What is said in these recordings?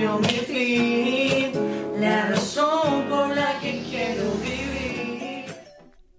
principio, mi fin, la razón por la que quiero vivir.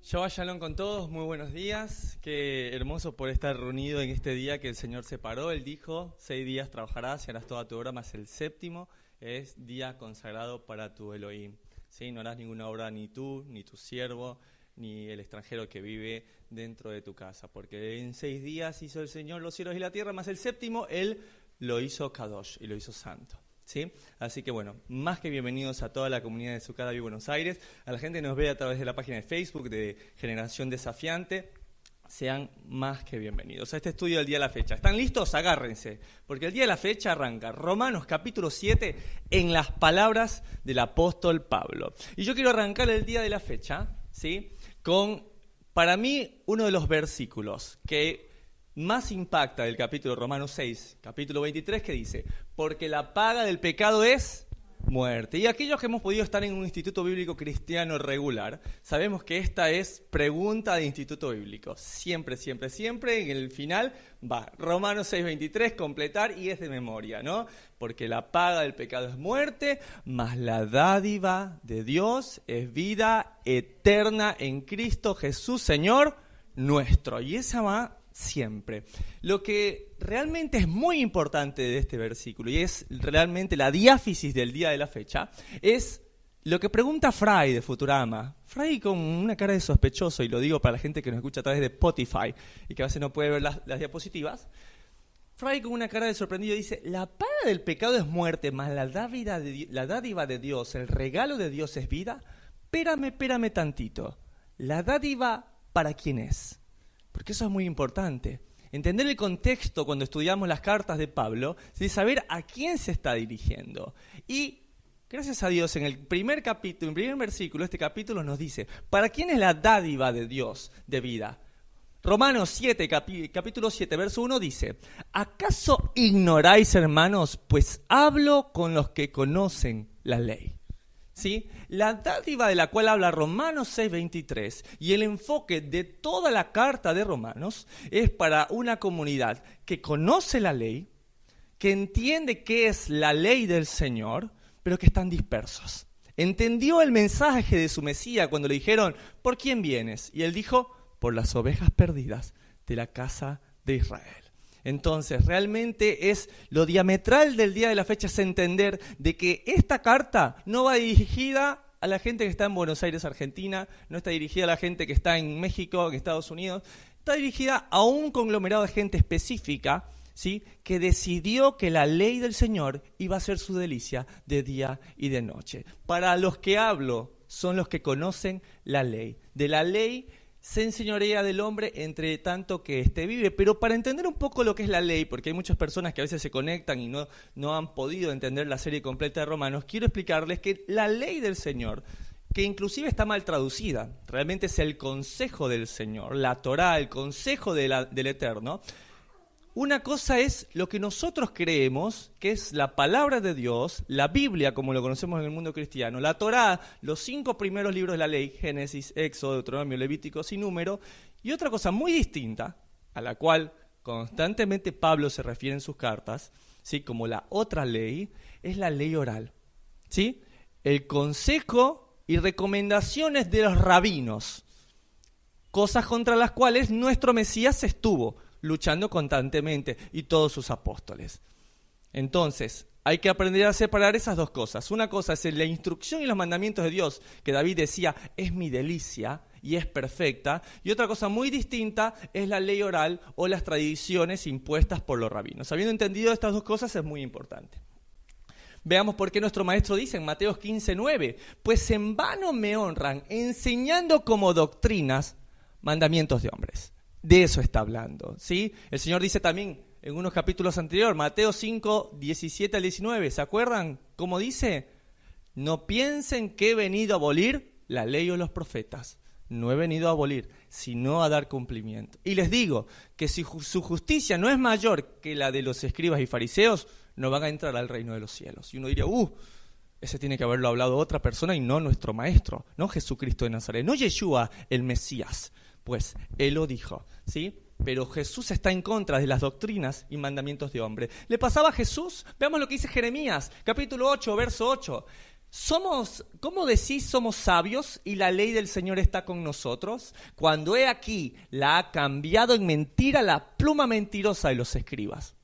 Shabbat Shalom con todos, muy buenos días. Qué hermoso por estar reunido en este día que el Señor separó. Él dijo, 6 días trabajarás y harás toda tu obra, más el séptimo es día consagrado para tu Elohim. ¿Sí? No harás ninguna obra ni tú, ni tu siervo, ni el extranjero que vive dentro de tu casa. Porque en 6 días hizo el Señor los cielos y la tierra, más el séptimo Él lo hizo Kadosh y lo hizo santo. ¿Sí? Así que bueno, más que bienvenidos a toda la comunidad de Sukkah de Buenos Aires, a la gente que nos ve a través de la página de Facebook de Generación Desafiante, sean más que bienvenidos a este estudio del día de la fecha. ¿Están listos? Agárrense, porque el día de la fecha arranca Romanos capítulo 7 en las palabras del apóstol Pablo. Y yo quiero arrancar el día de la fecha, ¿sí?, con, para mí, uno de los versículos que más impacta del capítulo Romanos 6, capítulo 23, que dice, porque la paga del pecado es muerte. Y aquellos que hemos podido estar en un instituto bíblico cristiano regular, sabemos que esta es pregunta de instituto bíblico. Siempre, siempre, siempre, en el final va Romanos 6, 23, completar, y es de memoria, ¿no? Porque la paga del pecado es muerte, mas la dádiva de Dios es vida eterna en Cristo Jesús, Señor nuestro. Y esa va siempre. Lo que realmente es muy importante de este versículo, y es realmente la diáfisis del día de la fecha, es lo que pregunta Fray de Futurama. Fray con una cara de sospechoso, y lo digo para la gente que nos escucha a través de Spotify y que a veces no puede ver las diapositivas. Fray con una cara de sorprendido dice, la paga del pecado es muerte, mas la dádiva de Dios, el regalo de Dios es vida. Espérame tantito. ¿La dádiva para quién es? Porque eso es muy importante. Entender el contexto cuando estudiamos las cartas de Pablo, de saber a quién se está dirigiendo. Y gracias a Dios, en el primer capítulo, en el primer versículo, este capítulo nos dice, ¿para quién es la dádiva de Dios de vida? Romanos 7, capítulo 7, verso 1 dice, ¿acaso ignoráis, hermanos? Pues hablo con los que conocen la ley. ¿Sí? La dádiva de la cual habla Romanos 6:23 y el enfoque de toda la carta de Romanos es para una comunidad que conoce la ley, que entiende qué es la ley del Señor, pero que están dispersos. Entendió el mensaje de su Mesías cuando le dijeron, ¿por quién vienes? Y él dijo, por las ovejas perdidas de la casa de Israel. Entonces, realmente es lo diametral del día de la fecha, es entender de que esta carta no va dirigida a la gente que está en Buenos Aires, Argentina, no está dirigida a la gente que está en México, en Estados Unidos, está dirigida a un conglomerado de gente específica, ¿sí?, que decidió que la ley del Señor iba a ser su delicia de día y de noche. Para los que hablo son los que conocen la ley. De la ley se enseñorea del hombre entre tanto que éste vive. Pero para entender un poco lo que es la ley, porque hay muchas personas que a veces se conectan y no han podido entender la serie completa de Romanos, quiero explicarles que la ley del Señor, que inclusive está mal traducida, realmente es el consejo del Señor, la Torá, el consejo del Eterno. Una cosa es lo que nosotros creemos, que es la palabra de Dios, la Biblia, como lo conocemos en el mundo cristiano, la Torá, los 5 primeros libros de la ley, Génesis, Éxodo, Deuteronomio, Levítico, sin número, y otra cosa muy distinta, a la cual constantemente Pablo se refiere en sus cartas, ¿sí?, como la otra ley, es la ley oral, ¿sí?, el consejo y recomendaciones de los rabinos, cosas contra las cuales nuestro Mesías estuvo luchando constantemente, y todos sus apóstoles. Entonces, hay que aprender a separar esas dos cosas. Una cosa es la instrucción y los mandamientos de Dios, que David decía, es mi delicia y es perfecta. Y otra cosa muy distinta es la ley oral o las tradiciones impuestas por los rabinos. Habiendo entendido estas dos cosas es muy importante. Veamos por qué nuestro maestro dice en Mateo 15:9, pues en vano me honran enseñando como doctrinas mandamientos de hombres. De eso está hablando, ¿sí? El Señor dice también en unos capítulos anteriores, Mateo 5, 17 al 19, ¿se acuerdan cómo dice? No piensen que he venido a abolir la ley o los profetas. No he venido a abolir, sino a dar cumplimiento. Y les digo que si su justicia no es mayor que la de los escribas y fariseos, no van a entrar al reino de los cielos. Y uno diría, ese tiene que haberlo hablado otra persona y no nuestro maestro, no Jesucristo de Nazaret, no Yeshua el Mesías. Pues Él lo dijo, ¿sí? pero Jesús está en contra de las doctrinas y mandamientos de hombre. ¿Le pasaba a Jesús? Veamos lo que dice Jeremías, capítulo 8, verso 8. ¿Cómo decís somos sabios y la ley del Señor está con nosotros? Cuando he aquí la ha cambiado en mentira la pluma mentirosa de los escribas.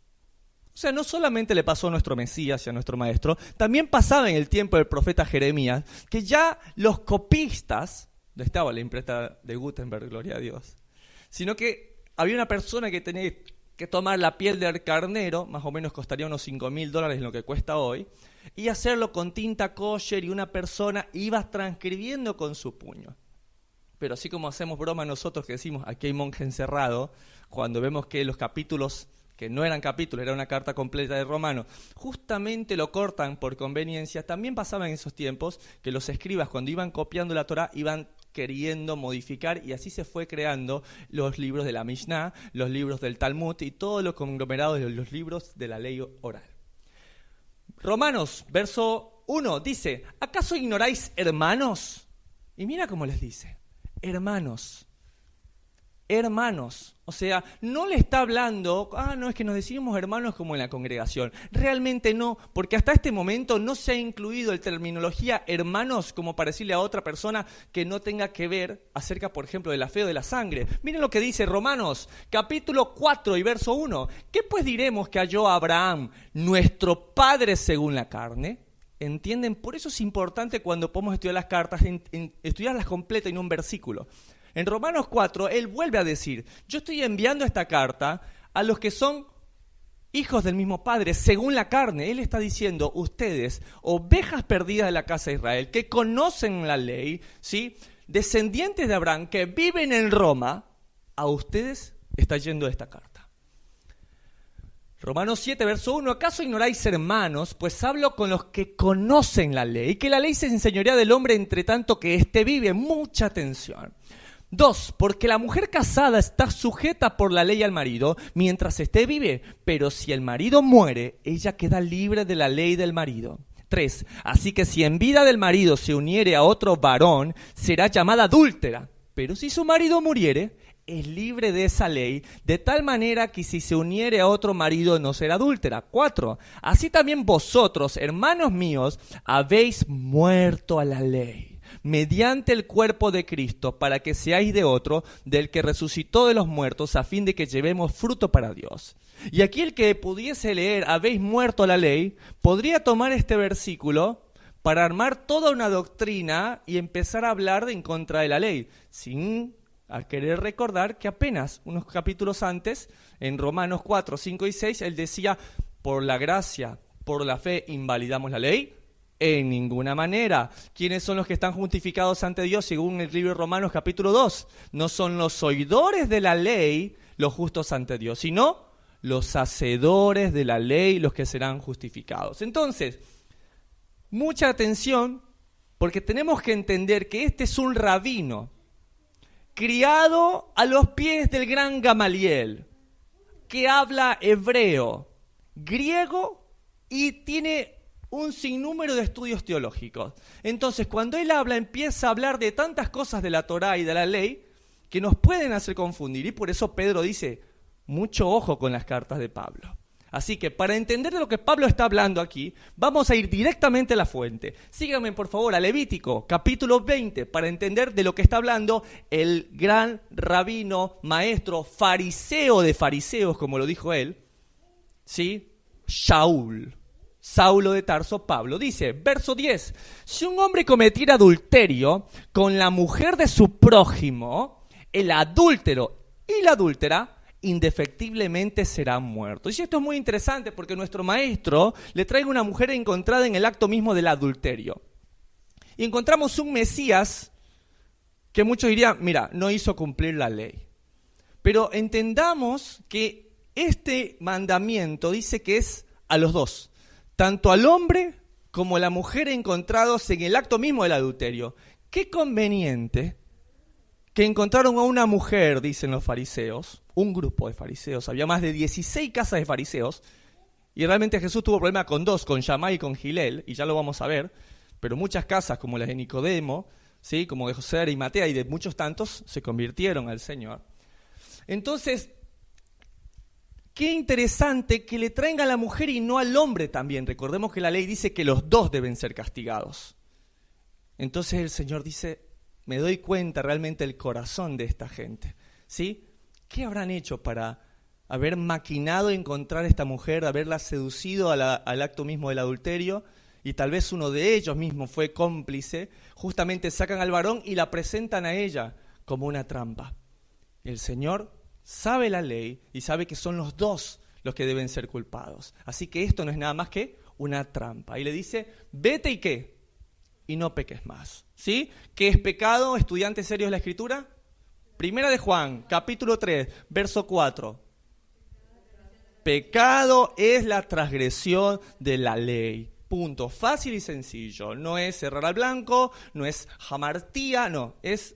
O sea, no solamente le pasó a nuestro Mesías y a nuestro Maestro, también pasaba en el tiempo del profeta Jeremías, que ya los copistas, no estaba la imprenta de Gutenberg, gloria a Dios, sino que había una persona que tenía que tomar la piel del carnero, más o menos costaría unos $5,000 en lo que cuesta hoy, y hacerlo con tinta kosher, y una persona iba transcribiendo con su puño. Pero así como hacemos broma nosotros que decimos, aquí hay monje encerrado, cuando vemos que los capítulos, que no eran capítulos, era una carta completa de Romanos, justamente lo cortan por conveniencia, también pasaba en esos tiempos que los escribas cuando iban copiando la Torá iban queriendo modificar, y así se fue creando los libros de la Mishnah, los libros del Talmud y todo lo conglomerado de los libros de la ley oral. Romanos, verso 1, dice, ¿acaso ignoráis, hermanos? Y mira cómo les dice, hermanos. O sea, no le está hablando, no es que nos decimos hermanos como en la congregación. Realmente no, porque hasta este momento no se ha incluido la terminología hermanos como para decirle a otra persona que no tenga que ver acerca, por ejemplo, de la fe o de la sangre. Miren lo que dice Romanos, capítulo 4 y verso 1. ¿Qué pues diremos que halló Abraham, nuestro padre según la carne? ¿Entienden? Por eso es importante cuando podemos estudiar las cartas, estudiarlas completas y no un versículo. En Romanos 4, él vuelve a decir, yo estoy enviando esta carta a los que son hijos del mismo Padre, según la carne. Él está diciendo, ustedes, ovejas perdidas de la casa de Israel, que conocen la ley, ¿sí? Descendientes de Abraham, que viven en Roma, a ustedes está yendo esta carta. Romanos 7, verso 1, ¿acaso ignoráis, hermanos? Pues hablo con los que conocen la ley, que la ley se enseñorea del hombre entre tanto que éste vive. Mucha atención. 2, porque la mujer casada está sujeta por la ley al marido mientras éste vive, pero si el marido muere, ella queda libre de la ley del marido. 3, así que si en vida del marido se uniere a otro varón, será llamada adúltera, pero si su marido muriere, es libre de esa ley, de tal manera que si se uniere a otro marido no será adúltera. 4, así también vosotros, hermanos míos, habéis muerto a la ley mediante el cuerpo de Cristo, para que seáis de otro, del que resucitó de los muertos, a fin de que llevemos fruto para Dios. Y aquí el que pudiese leer, habéis muerto a la ley, podría tomar este versículo para armar toda una doctrina y empezar a hablar en contra de la ley, sin querer recordar que apenas unos capítulos antes, en Romanos 4, 5 y 6, él decía, por la gracia, por la fe, ¿invalidamos la ley? En ninguna manera. ¿Quiénes son los que están justificados ante Dios según el libro de Romanos capítulo 2? No son los oidores de la ley los justos ante Dios, sino los hacedores de la ley los que serán justificados. Entonces, mucha atención, porque tenemos que entender que este es un rabino criado a los pies del gran Gamaliel, que habla hebreo, griego y tiene un sinnúmero de estudios teológicos. Entonces, cuando él habla, empieza a hablar de tantas cosas de la Torá y de la ley que nos pueden hacer confundir. Y por eso Pedro dice, mucho ojo con las cartas de Pablo. Así que, para entender de lo que Pablo está hablando aquí, vamos a ir directamente a la fuente. Síganme, por favor, a Levítico, capítulo 20, para entender de lo que está hablando el gran rabino, maestro, fariseo de fariseos, como lo dijo él, ¿sí? Saulo de Tarso, Pablo. Dice, verso 10, si un hombre cometiera adulterio con la mujer de su prójimo, el adúltero y la adúltera indefectiblemente serán muertos. Y esto es muy interesante porque nuestro maestro le trae una mujer encontrada en el acto mismo del adulterio. Y encontramos un Mesías que muchos dirían, mira, no hizo cumplir la ley. Pero entendamos que este mandamiento dice que es a los dos, tanto al hombre como a la mujer encontrados en el acto mismo del adulterio. Qué conveniente que encontraron a una mujer, dicen los fariseos, un grupo de fariseos, había más de 16 casas de fariseos, y realmente Jesús tuvo problema con dos, con Shammai y con Gilel, y ya lo vamos a ver, pero muchas casas como las de Nicodemo, ¿sí? Como de José de Arimatea y de muchos tantos, se convirtieron al Señor. Entonces, qué interesante que le traigan a la mujer y no al hombre también. Recordemos que la ley dice que los dos deben ser castigados. Entonces el Señor dice, me doy cuenta realmente del corazón de esta gente, ¿sí? ¿Qué habrán hecho para haber maquinado encontrar a esta mujer, haberla seducido al acto mismo del adulterio? Y tal vez uno de ellos mismos fue cómplice. Justamente sacan al varón y la presentan a ella como una trampa. El Señor sabe la ley y sabe que son los dos los que deben ser culpados. Así que esto no es nada más que una trampa. Y le dice, vete y qué, y no peques más. ¿Sí? ¿Qué es pecado, estudiantes serios de la Escritura? Primera de Juan, capítulo 3, verso 4. Pecado es la transgresión de la ley. Punto. Fácil y sencillo. No es cerrar al blanco, no es jamartía, no. Es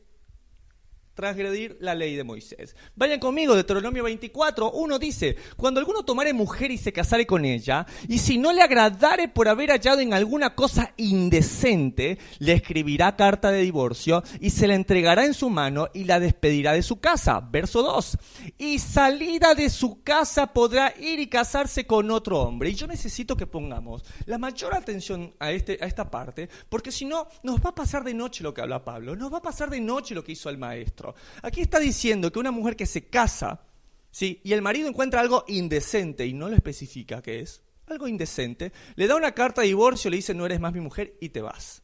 transgredir la ley de Moisés. Vayan conmigo, Deuteronomio 24, 1 dice, cuando alguno tomare mujer y se casare con ella, y si no le agradare por haber hallado en alguna cosa indecente, le escribirá carta de divorcio y se la entregará en su mano y la despedirá de su casa. Verso 2, y salida de su casa podrá ir y casarse con otro hombre. Y yo necesito que pongamos la mayor atención a esta parte, porque si no, nos va a pasar de noche lo que habla Pablo, nos va a pasar de noche lo que hizo el maestro. Aquí está diciendo que una mujer que se casa, ¿sí?, y el marido encuentra algo indecente y no lo especifica qué es, algo indecente, le da una carta de divorcio, le dice no eres más mi mujer y te vas.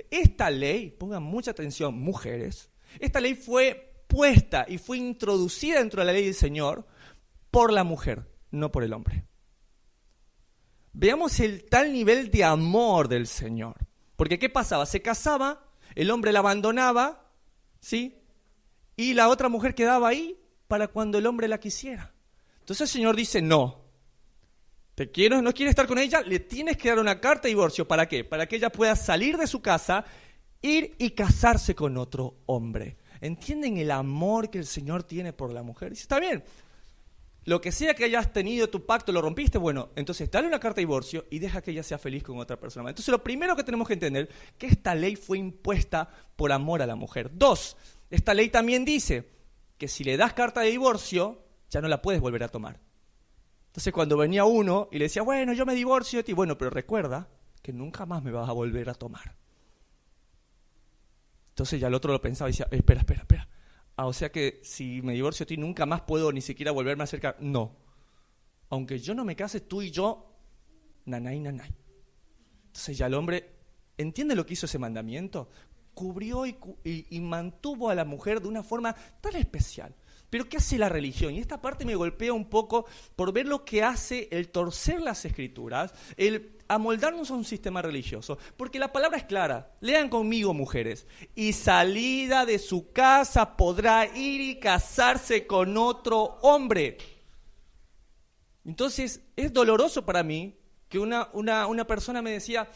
Esta ley, pongan mucha atención mujeres, esta ley fue puesta y fue introducida dentro de la ley del Señor por la mujer, no por el hombre. Veamos el tal nivel de amor del Señor. Porque ¿qué pasaba? Se casaba, el hombre la abandonaba, ¿sí?, y la otra mujer quedaba ahí para cuando el hombre la quisiera. Entonces el Señor dice, no quieres estar con ella, le tienes que dar una carta de divorcio. ¿Para qué? Para que ella pueda salir de su casa, ir y casarse con otro hombre. ¿Entienden el amor que el Señor tiene por la mujer? Dice, está bien, lo que sea que hayas tenido tu pacto, lo rompiste, bueno, entonces dale una carta de divorcio y deja que ella sea feliz con otra persona. Entonces lo primero que tenemos que entender, que esta ley fue impuesta por amor a la mujer. 2, esta ley también dice que si le das carta de divorcio, ya no la puedes volver a tomar. Entonces cuando venía uno y le decía, bueno, yo me divorcio de ti, bueno, pero recuerda que nunca más me vas a volver a tomar. Entonces ya el otro lo pensaba y decía, espera. O sea que si me divorcio de ti, nunca más puedo ni siquiera volverme a acercar. No. Aunque yo no me case, tú y yo, nanay. Entonces ya el hombre, ¿entiende lo que hizo ese mandamiento? Cubrió y mantuvo a la mujer de una forma tan especial. Pero ¿qué hace la religión? Y esta parte me golpea un poco por ver lo que hace el torcer las Escrituras, el amoldarnos a un sistema religioso. Porque la palabra es clara. Lean conmigo, mujeres. Y salida de su casa podrá ir y casarse con otro hombre. Entonces, es doloroso para mí que una persona me decía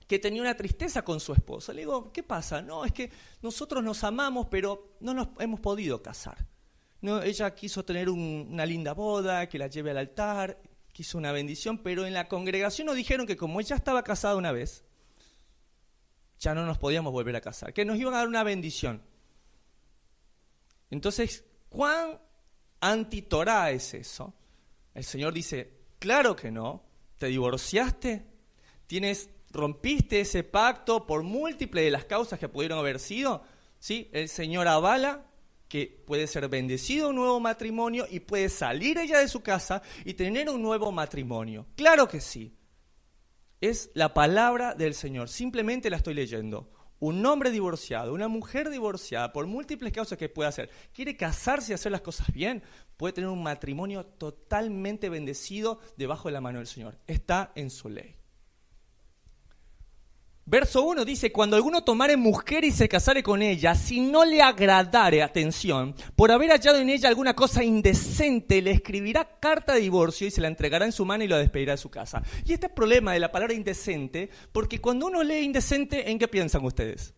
que tenía una tristeza con su esposa. Le digo, ¿qué pasa? No, es que nosotros nos amamos, pero no nos hemos podido casar. No, ella quiso tener una linda boda, que la lleve al altar, quiso una bendición, pero en la congregación nos dijeron que como ella estaba casada una vez, ya no nos podíamos volver a casar, que nos iban a dar una bendición. Entonces, ¿cuán antitorá es eso? El Señor dice, claro que no, te divorciaste, rompiste ese pacto por múltiples de las causas que pudieron haber sido, ¿sí? El Señor avala que puede ser bendecido un nuevo matrimonio y puede salir ella de su casa y tener un nuevo matrimonio. Claro que sí. Es la palabra del Señor. Simplemente la estoy leyendo. Un hombre divorciado, una mujer divorciada, por múltiples causas que puede hacer, quiere casarse y hacer las cosas bien, puede tener un matrimonio totalmente bendecido debajo de la mano del Señor. Está en su ley. Verso 1 dice, cuando alguno tomare mujer y se casare con ella, si no le agradare, atención, por haber hallado en ella alguna cosa indecente, le escribirá carta de divorcio y se la entregará en su mano y lo despedirá de su casa. Y este problema de la palabra indecente, porque cuando uno lee indecente, ¿en qué piensan ustedes?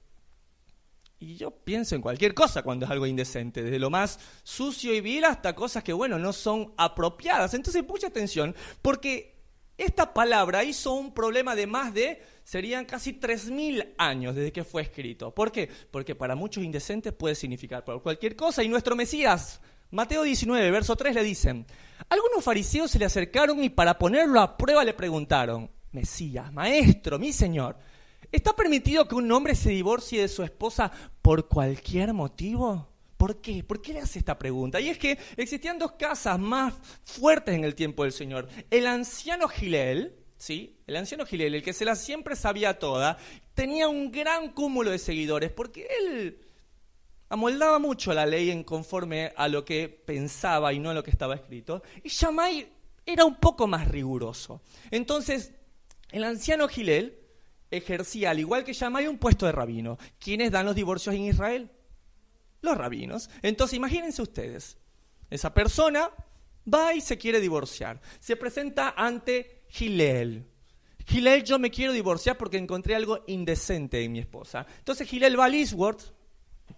Y yo pienso en cualquier cosa cuando es algo indecente, desde lo más sucio y vil hasta cosas que, bueno, no son apropiadas. Entonces, mucha atención, porque esta palabra hizo un problema de serían casi 3.000 años desde que fue escrito. ¿Por qué? Porque para muchos indecentes puede significar por cualquier cosa. Y nuestro Mesías, Mateo 19, verso 3 le dicen: algunos fariseos se le acercaron y para ponerlo a prueba le preguntaron: Mesías, maestro, mi señor, ¿está permitido que un hombre se divorcie de su esposa por cualquier motivo? ¿Por qué? ¿Por qué le hace esta pregunta? Y es que existían dos casas más fuertes en el tiempo del Señor. El anciano Gilel, ¿sí? El anciano Gilel, el que se la siempre sabía toda, tenía un gran cúmulo de seguidores porque él amoldaba mucho la ley en conforme a lo que pensaba y no a lo que estaba escrito. Y Shammai era un poco más riguroso. Entonces, el anciano Gilel ejercía, al igual que Shammai, un puesto de rabino. ¿Quiénes dan los divorcios en Israel? Los rabinos. Entonces, imagínense ustedes, esa persona va y se quiere divorciar. Se presenta ante Gilel. Gilel, yo me quiero divorciar porque encontré algo indecente en mi esposa. Entonces Gilel va a Lisworth.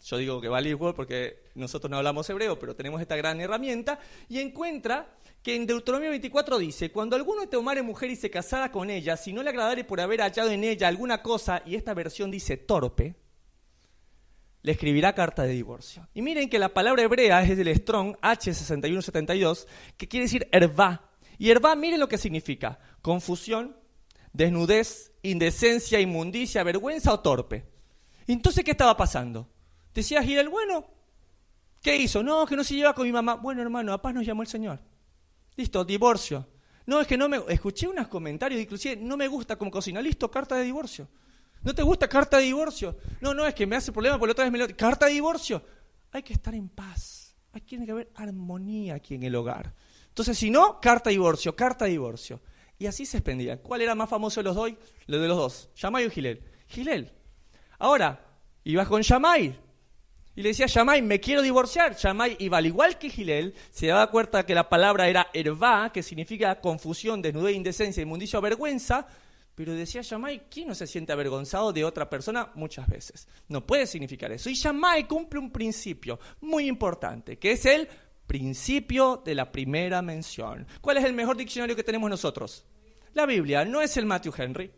Yo digo que va a Lisworth porque nosotros no hablamos hebreo, pero tenemos esta gran herramienta, y encuentra que en Deuteronomio 24 dice: cuando alguno tomare mujer y se casara con ella, si no le agradare por haber hallado en ella alguna cosa, y esta versión dice torpe, le escribirá carta de divorcio. Y miren que la palabra hebrea es del Strong H6172, que quiere decir hervá. Y hervá, miren lo que significa: confusión, desnudez, indecencia, inmundicia, vergüenza o torpe. Entonces, ¿qué estaba pasando? Decía Gilel, bueno, ¿qué hizo? No, que no se lleva con mi mamá. Bueno, hermano, a paz nos llamó el Señor. Listo, divorcio. No, es que no me... Escuché unos comentarios, inclusive, no me gusta cómo cocina. Listo, carta de divorcio. ¿No te gusta? Carta de divorcio. No, es que me hace problema porque la otra vez me lo... Carta de divorcio. Hay que estar en paz. Tiene que haber armonía aquí en el hogar. Entonces, si no, carta de divorcio, carta de divorcio. Y así se expendía. ¿Cuál era más famoso de los dos? Lo de los dos, Shammai o Gilel. Gilel. Ahora, ibas con Shammai y le decía: Shammai, me quiero divorciar. Shammai iba, al igual que Gilel, se daba cuenta que la palabra era hervá, que significa confusión, desnudez, indecencia, inmundicia o vergüenza. Pero decía Shammai, ¿quién no se siente avergonzado de otra persona? Muchas veces. No puede significar eso. Y Shammai cumple un principio muy importante, que es el principio de la primera mención. ¿Cuál es el mejor diccionario que tenemos nosotros? La Biblia. No es el Matthew Henry,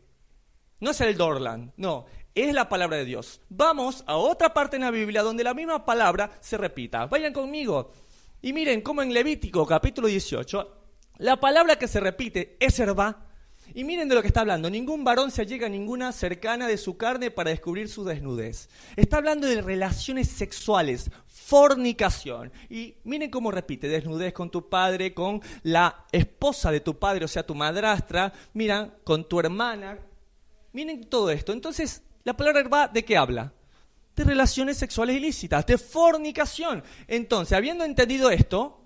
no es el Dorland, no, es la palabra de Dios. Vamos a otra parte en la Biblia donde la misma palabra se repita. Vayan conmigo y miren cómo en Levítico capítulo 18 la palabra que se repite es hervá. Y miren de lo que está hablando: ningún varón se allega a ninguna cercana de su carne para descubrir su desnudez. Está hablando de relaciones sexuales, fornicación. Y miren cómo repite: desnudez con tu padre, con la esposa de tu padre, o sea, tu madrastra, mira, con tu hermana. Miren todo esto. Entonces, la palabra hervá, ¿de qué habla? De relaciones sexuales ilícitas, de fornicación. Entonces, habiendo entendido esto,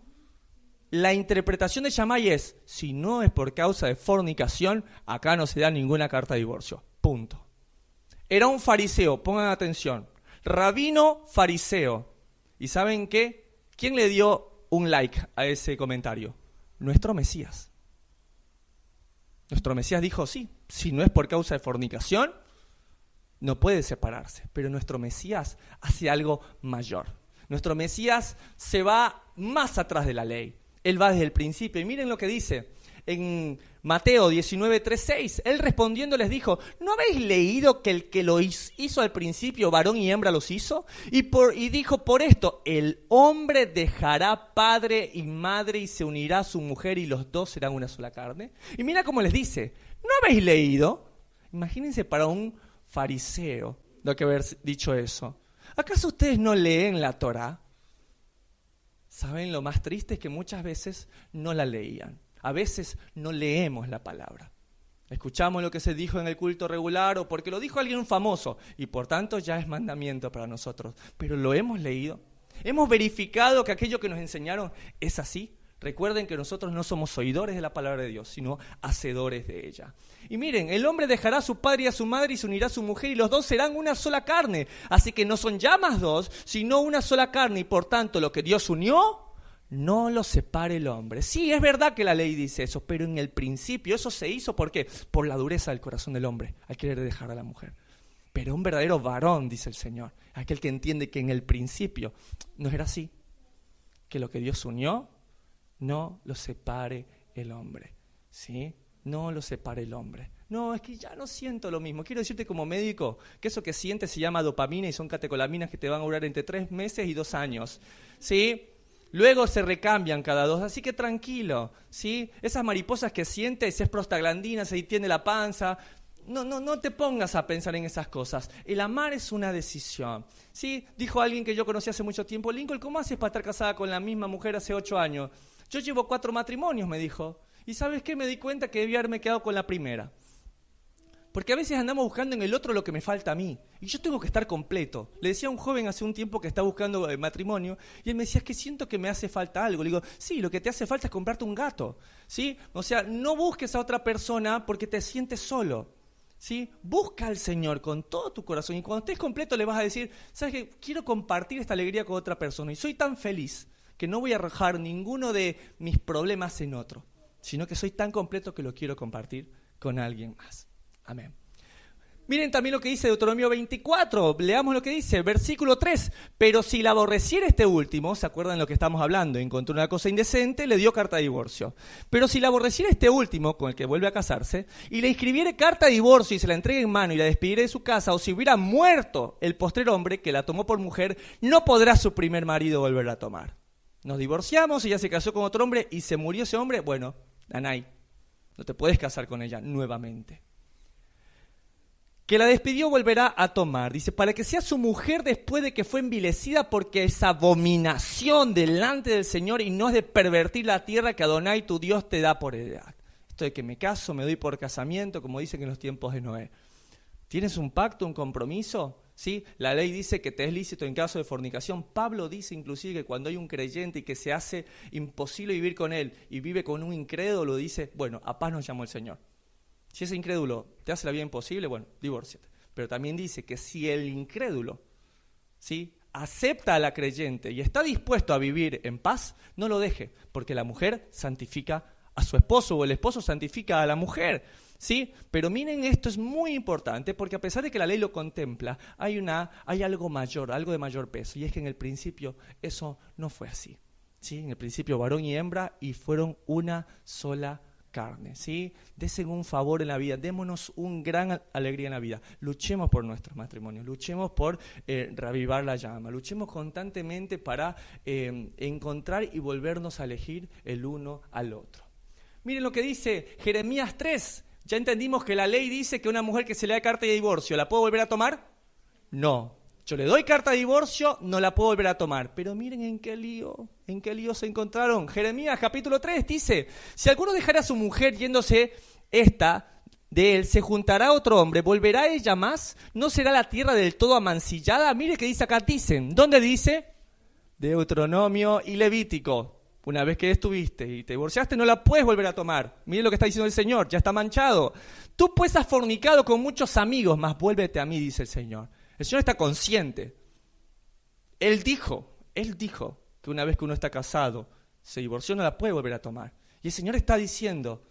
la interpretación de Shammai es: si no es por causa de fornicación, acá no se da ninguna carta de divorcio. Punto. Era un fariseo, pongan atención. Rabino fariseo. ¿Y saben qué? ¿Quién le dio un like a ese comentario? Nuestro Mesías. Nuestro Mesías dijo: sí, si no es por causa de fornicación, no puede separarse. Pero nuestro Mesías hace algo mayor. Nuestro Mesías se va más atrás de la ley. Él va desde el principio. Y miren lo que dice en Mateo 19, 3, 6. Él respondiendo les dijo: ¿no habéis leído que el que lo hizo al principio, varón y hembra los hizo? Y dijo: por esto, el hombre dejará padre y madre y se unirá a su mujer y los dos serán una sola carne. Y mira cómo les dice: ¿no habéis leído? Imagínense para un fariseo lo que haber dicho eso. ¿Acaso ustedes no leen la Torá? ¿Saben? Lo más triste es que muchas veces no la leían. A veces no leemos la palabra. Escuchamos lo que se dijo en el culto regular o porque lo dijo alguien famoso y por tanto ya es mandamiento para nosotros. Pero ¿lo hemos leído? ¿Hemos verificado que aquello que nos enseñaron es así? Recuerden que nosotros no somos oidores de la palabra de Dios, sino hacedores de ella. Y miren, el hombre dejará a su padre y a su madre y se unirá a su mujer y los dos serán una sola carne. Así que no son ya más dos, sino una sola carne. Y por tanto, lo que Dios unió, no lo separe el hombre. Sí, es verdad que la ley dice eso, pero en el principio eso se hizo, ¿por qué? Por la dureza del corazón del hombre, al querer dejar a la mujer. Pero un verdadero varón, dice el Señor, aquel que entiende que en el principio no era así, que lo que Dios unió, no lo separe el hombre, ¿sí? No lo separe el hombre. No, es que ya no siento lo mismo. Quiero decirte como médico que eso que sientes se llama dopamina y son catecolaminas que te van a durar entre 3 meses y 2 años, ¿sí? Luego se recambian cada 2, así que tranquilo, ¿sí? Esas mariposas que sientes, es prostaglandina, se tiene la panza. No te pongas a pensar en esas cosas. El amar es una decisión, ¿sí? Dijo alguien que yo conocí hace mucho tiempo: Lincoln, ¿cómo haces para estar casada con la misma mujer hace 8 años? Yo llevo 4 matrimonios, me dijo. ¿Y sabes qué? Me di cuenta que debía haberme quedado con la primera. Porque a veces andamos buscando en el otro lo que me falta a mí. Y yo tengo que estar completo. Le decía a un joven hace un tiempo que está buscando matrimonio, y él me decía: es que siento que me hace falta algo. Le digo: sí, lo que te hace falta es comprarte un gato, ¿sí? O sea, no busques a otra persona porque te sientes solo, ¿sí? Busca al Señor con todo tu corazón. Y cuando estés completo le vas a decir: ¿sabes qué? Quiero compartir esta alegría con otra persona. Y soy tan feliz que no voy a arrojar ninguno de mis problemas en otro, sino que soy tan completo que lo quiero compartir con alguien más. Amén. Miren también lo que dice Deuteronomio 24, leamos lo que dice, versículo 3. Pero si la aborreciera este último, ¿se acuerdan de lo que estamos hablando? Encontró una cosa indecente, le dio carta de divorcio. Pero si la aborreciera este último, con el que vuelve a casarse, y le escribiere carta de divorcio y se la entregue en mano y la despidiera de su casa, o si hubiera muerto el postrer hombre que la tomó por mujer, no podrá su primer marido volverla a tomar. Nos divorciamos, ella se casó con otro hombre y se murió ese hombre, bueno, Danay, no te puedes casar con ella nuevamente. Que la despidió volverá a tomar, dice, para que sea su mujer después de que fue envilecida, porque es abominación delante del Señor y no es de pervertir la tierra que Adonai tu Dios te da por heredad. Esto de que me caso, me doy por casamiento, como dicen en los tiempos de Noé. ¿Tienes un pacto, un compromiso? ¿Sí? La ley dice que te es lícito en caso de fornicación. Pablo dice inclusive que cuando hay un creyente y que se hace imposible vivir con él y vive con un incrédulo, dice, bueno, a paz nos llamó el Señor. Si ese incrédulo te hace la vida imposible, bueno, divórciate. Pero también dice que si el incrédulo, ¿sí?, acepta a la creyente y está dispuesto a vivir en paz, no lo deje, porque la mujer santifica a su esposo o el esposo santifica a la mujer, ¿sí? Pero miren, esto es muy importante porque a pesar de que la ley lo contempla, hay algo mayor, algo de mayor peso, y es que en el principio eso no fue así, ¿sí? En el principio varón y hembra y fueron una sola carne, ¿sí? Desen un favor en la vida, démonos una gran alegría en la vida, luchemos por nuestros matrimonios, luchemos por reavivar la llama, luchemos constantemente para encontrar y volvernos a elegir el uno al otro. Miren lo que dice Jeremías 3, ya entendimos que la ley dice que una mujer que se le da carta de divorcio, ¿la puedo volver a tomar? No. Yo le doy carta de divorcio, no la puedo volver a tomar. Pero miren en qué lío se encontraron. Jeremías capítulo 3 dice, si alguno dejara a su mujer yéndose esta de él, se juntará a otro hombre, ¿volverá ella más? ¿No será la tierra del todo amancillada? Mire qué dice acá, dicen. ¿Dónde dice? Deuteronomio y Levítico. Una vez que estuviste y te divorciaste, no la puedes volver a tomar. Miren lo que está diciendo el Señor, ya está manchado. Tú pues has fornicado con muchos amigos, mas vuélvete a mí, dice el Señor. El Señor está consciente. Él dijo que una vez que uno está casado, se divorció, no la puede volver a tomar. Y el Señor está diciendo,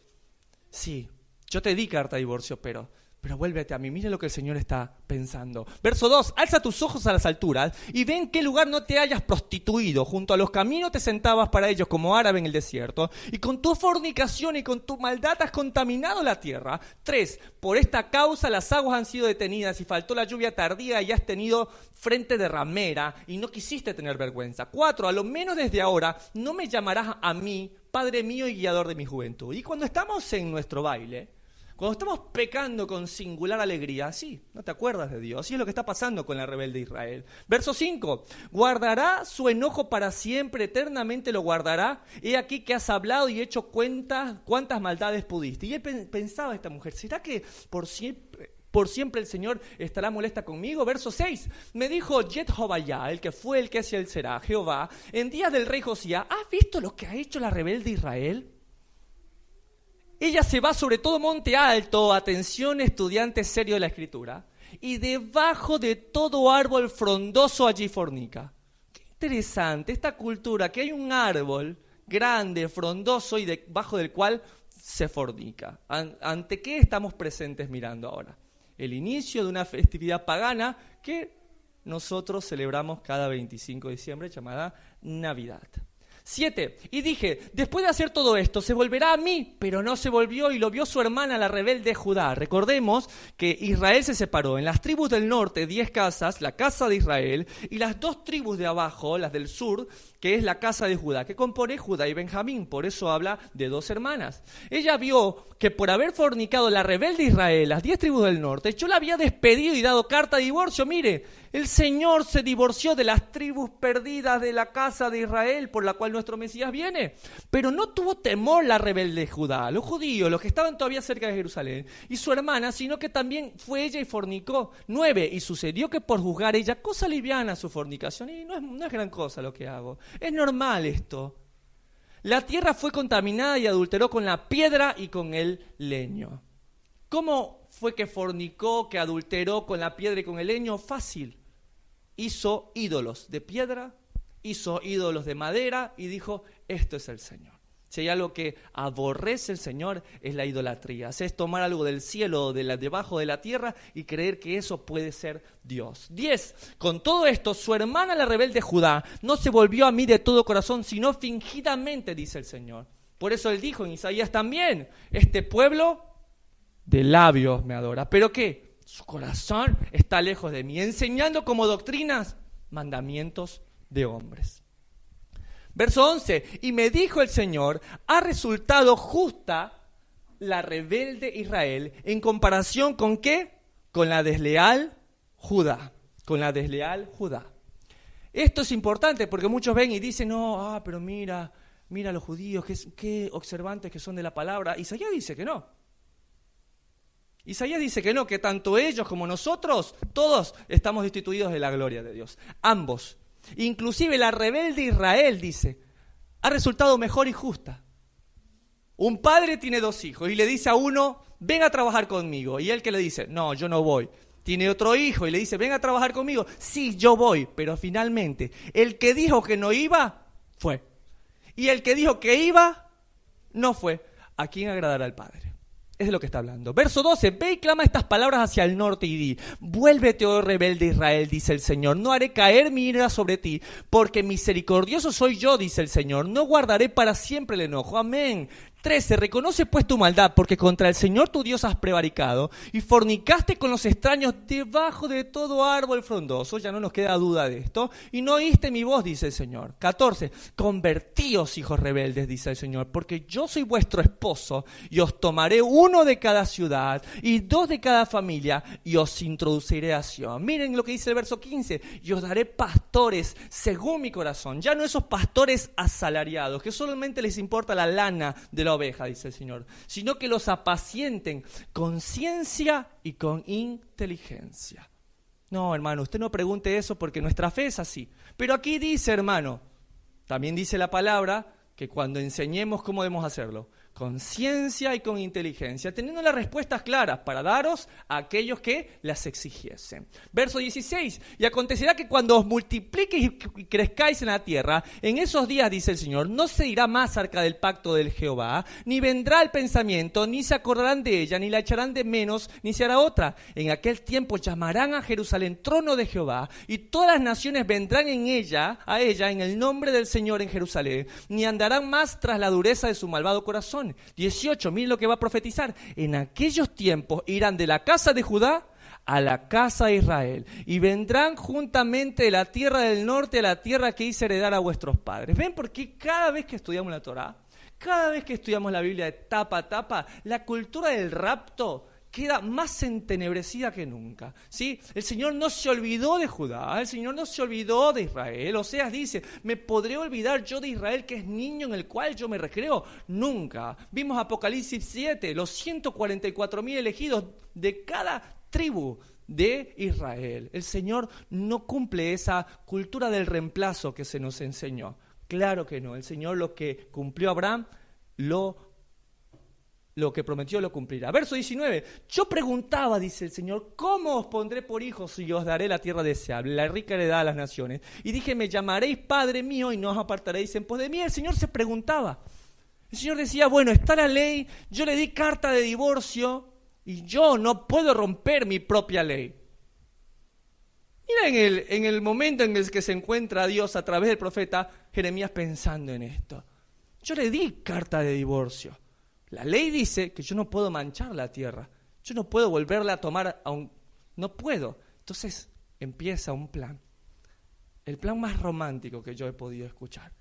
sí, yo te di carta de divorcio, pero vuélvete a mí. Mire lo que el Señor está pensando. Verso 2, alza tus ojos a las alturas y ve en qué lugar no te hayas prostituido. Junto a los caminos te sentabas para ellos como árabe en el desierto. Y con tu fornicación y con tu maldad has contaminado la tierra. 3, por esta causa las aguas han sido detenidas y faltó la lluvia tardía y has tenido frente de ramera y no quisiste tener vergüenza. 4, a lo menos desde ahora no me llamarás a mí, Padre mío y guiador de mi juventud. Y cuando estamos en nuestro baile, cuando estamos pecando con singular alegría, sí, no te acuerdas de Dios. Y es lo que está pasando con la rebelde Israel. Verso 5, guardará su enojo para siempre, eternamente lo guardará. He aquí que has hablado y hecho cuentas cuántas maldades pudiste. Y él pensaba esta mujer, ¿será que por siempre el Señor estará molesta conmigo? Verso 6, me dijo Jehová, el que fue, el que es y el será, Jehová, en días del rey Josías, ¿has visto lo que ha hecho la rebelde Israel? Ella se va sobre todo monte alto, atención estudiante serio de la Escritura, y debajo de todo árbol frondoso allí fornica. Qué interesante esta cultura, que hay un árbol grande, frondoso y debajo del cual se fornica. ¿Ante qué estamos presentes mirando ahora? El inicio de una festividad pagana que nosotros celebramos cada 25 de diciembre, llamada Navidad. 7, y dije, después de hacer todo esto, se volverá a mí, pero no se volvió y lo vio su hermana, la rebelde Judá. Recordemos que Israel se separó en las tribus del norte, 10 casas, la casa de Israel, y las 2 tribus de abajo, las del sur, que es la casa de Judá, que compone Judá y Benjamín, por eso habla de 2 hermanas. Ella vio que por haber fornicado la rebelde Israel, las 10 tribus del norte, yo la había despedido y dado carta de divorcio. Mire, el Señor se divorció de las tribus perdidas de la casa de Israel, por la cual nuestro Mesías viene. Pero no tuvo temor la rebelde Judá, los judíos, los que estaban todavía cerca de Jerusalén, y su hermana, sino que también fue ella y fornicó. 9, y sucedió que por juzgar ella, cosa liviana su fornicación, y no es gran cosa lo que hago, es normal esto. La tierra fue contaminada y adulteró con la piedra y con el leño. ¿Cómo fue que fornicó, que adulteró con la piedra y con el leño? Fácil. Hizo ídolos de piedra, hizo ídolos de madera y dijo, esto es el Señor. Si hay algo que aborrece el Señor es la idolatría. Es tomar algo del cielo o debajo de la tierra y creer que eso puede ser Dios. 10. Con todo esto, su hermana la rebelde Judá no se volvió a mí de todo corazón, sino fingidamente, dice el Señor. Por eso él dijo en Isaías también, este pueblo de labios me adora. ¿Pero qué? Su corazón está lejos de mí, enseñando como doctrinas mandamientos de hombres. Verso 11, y me dijo el Señor, ha resultado justa la rebelde Israel en comparación con ¿qué? Con la desleal Judá. Con la desleal Judá. Esto es importante porque muchos ven y dicen, no, pero mira los judíos, qué observantes que son de la palabra. Isaías dice que no. Isaías dice que no, que tanto ellos como nosotros, todos estamos destituidos de la gloria de Dios. Ambos. Inclusive la rebelde Israel, dice, ha resultado mejor y justa. Un padre tiene 2 hijos y le dice a uno, ven a trabajar conmigo. Y él que le dice, no, yo no voy. Tiene otro hijo y le dice, ven a trabajar conmigo. Sí, yo voy. Pero finalmente, el que dijo que no iba, fue. Y el que dijo que iba, no fue. ¿A quién agradará al Padre? Es de lo que está hablando. Verso 12, ve y clama estas palabras hacia el norte y di, vuélvete, oh rebelde Israel, dice el Señor, no haré caer mi ira sobre ti, porque misericordioso soy yo, dice el Señor, no guardaré para siempre el enojo. Amén. 13, reconoce pues tu maldad, porque contra el Señor tu Dios has prevaricado y fornicaste con los extraños debajo de todo árbol frondoso, ya no nos queda duda de esto, y no oíste mi voz, dice el Señor. 14, convertíos, hijos rebeldes, dice el Señor, porque yo soy vuestro esposo, y os tomaré 1 de cada ciudad, y 2 de cada familia, y os introduciré a Sion. Miren lo que dice el verso 15, y os daré pastores según mi corazón, ya no esos pastores asalariados, que solamente les importa la lana de la oveja, dice el Señor, sino que los apacienten con ciencia y con inteligencia. No, hermano, usted no pregunte eso porque nuestra fe es así. Pero aquí dice, hermano, también dice la palabra que cuando enseñemos cómo debemos hacerlo, con ciencia y con inteligencia, teniendo las respuestas claras para daros a aquellos que las exigiesen. Verso 16, y acontecerá que cuando os multipliquéis y crezcáis en la tierra, en esos días, dice el Señor, no se dirá más acerca del pacto del Jehová, ni vendrá el pensamiento, ni se acordarán de ella, ni la echarán de menos, ni se hará otra. En aquel tiempo llamarán a Jerusalén trono de Jehová, y todas las naciones vendrán a ella, en el nombre del Señor en Jerusalén, ni andarán más tras la dureza de su malvado corazón. 18, miren lo que va a profetizar. En aquellos tiempos irán de la casa de Judá a la casa de Israel, y vendrán juntamente de la tierra del norte a la tierra que hice heredar a vuestros padres. ¿Ven por qué cada vez que estudiamos la Torá, cada vez que estudiamos la Biblia de tapa a tapa, la cultura del rapto queda más entenebrecida que nunca? ¿Sí? El Señor no se olvidó de Judá, el Señor no se olvidó de Israel. Oseas dice, ¿me podré olvidar yo de Israel, que es niño en el cual yo me recreo? Nunca. Vimos Apocalipsis 7, los 144,000 elegidos de cada tribu de Israel. El Señor no cumple esa cultura del reemplazo que se nos enseñó. Claro que no. El Señor lo que cumplió Abraham, lo que prometió lo cumplirá. Verso 19, yo preguntaba, dice el Señor, ¿cómo os pondré por hijos y os daré la tierra deseable, la rica heredad a las naciones? Y dije, me llamaréis Padre mío y no os apartaréis en pos de mí. El Señor se preguntaba. El Señor decía, bueno, está la ley, yo le di carta de divorcio y yo no puedo romper mi propia ley. Mira en el momento en el que se encuentra Dios a través del profeta Jeremías pensando en esto. Yo le di carta de divorcio. La ley dice que yo no puedo manchar la tierra. Yo no puedo volverla a tomar, no puedo. Entonces empieza un plan. el plan más romántico que yo he podido escuchar.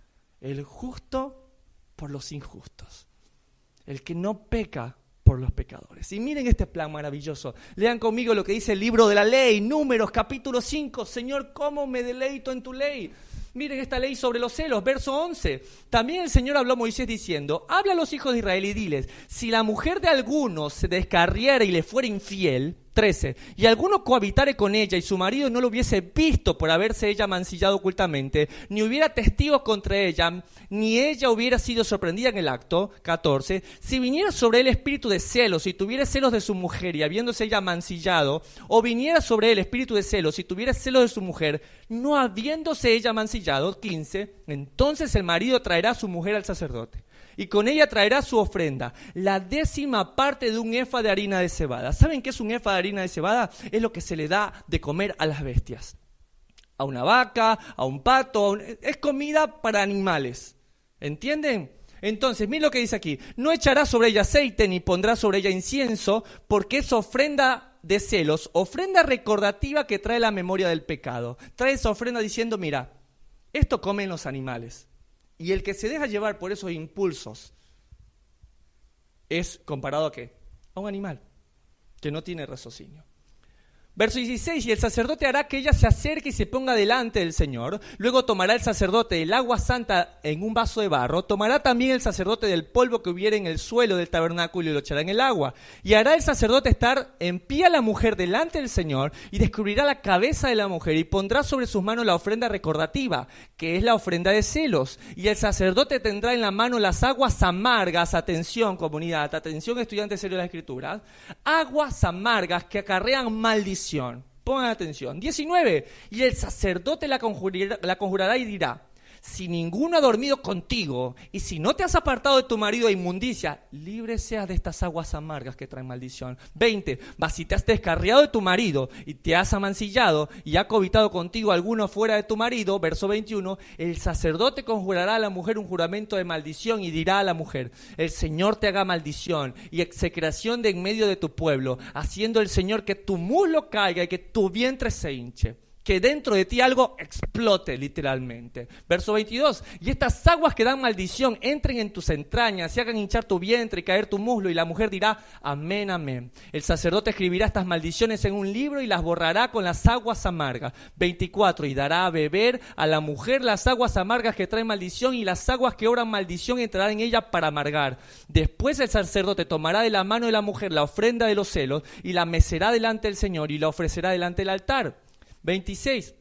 El justo por los injustos. El que no peca por los pecadores. Y miren este plan maravilloso. Lean conmigo lo que dice el libro de la ley, Números, capítulo 5. Señor, ¿cómo me deleito en tu ley? Miren esta ley sobre los celos, verso 11. También el Señor habló a Moisés diciendo, habla a los hijos de Israel y diles, si la mujer de alguno se descarriera y le fuera infiel, 13, y alguno cohabitare con ella y su marido no lo hubiese visto por haberse ella mancillado ocultamente, ni hubiera testigos contra ella, ni ella hubiera sido sorprendida en el acto, 14, si viniera sobre él espíritu de celos y tuviera celos de su mujer y habiéndose ella mancillado, o viniera sobre él espíritu de celos y tuviera celos de su mujer, no habiéndose ella mancillado, 15, entonces el marido traerá a su mujer al sacerdote. Y con ella traerá su ofrenda, la 10ª parte de un efa de harina de cebada. ¿Saben qué es un efa de harina de cebada? Es lo que se le da de comer a las bestias. A una vaca, a un pato, es comida para animales. ¿Entienden? Entonces, miren lo que dice aquí. No echará sobre ella aceite ni pondrá sobre ella incienso, porque es ofrenda de celos, ofrenda recordativa que trae la memoria del pecado. Trae esa ofrenda diciendo, mira, esto comen los animales. Y el que se deja llevar por esos impulsos es comparado a ¿qué? A un animal que no tiene raciocinio. Verso 16, y el sacerdote hará que ella se acerque y se ponga delante del Señor. Luego tomará el sacerdote el agua santa en un vaso de barro. Tomará también el sacerdote del polvo que hubiera en el suelo del tabernáculo y lo echará en el agua. Y hará el sacerdote estar en pie a la mujer delante del Señor y descubrirá la cabeza de la mujer y pondrá sobre sus manos la ofrenda recordativa, que es la ofrenda de celos. Y el sacerdote tendrá en la mano las aguas amargas, atención comunidad, atención estudiantes serios de las Escrituras, aguas amargas que acarrean maldición. Pongan atención. 19. Y el sacerdote la conjurará y dirá, si ninguno ha dormido contigo y si no te has apartado de tu marido de inmundicia, libre seas de estas aguas amargas que traen maldición. 20. Mas si te has descarriado de tu marido y te has amancillado y ha cohabitado contigo alguno fuera de tu marido, verso 21, el sacerdote conjurará a la mujer un juramento de maldición y dirá a la mujer, el Señor te haga maldición y execración de en medio de tu pueblo, haciendo el Señor que tu muslo caiga y que tu vientre se hinche. Que dentro de ti algo explote literalmente. Verso 22, y estas aguas que dan maldición entren en tus entrañas y hagan hinchar tu vientre y caer tu muslo, y la mujer dirá, amén, amén. El sacerdote escribirá estas maldiciones en un libro y las borrará con las aguas amargas. 24, y dará a beber a la mujer las aguas amargas que traen maldición, y las aguas que obran maldición entrarán en ella para amargar. Después el sacerdote tomará de la mano de la mujer la ofrenda de los celos y la mecerá delante del Señor y la ofrecerá delante del altar. 26.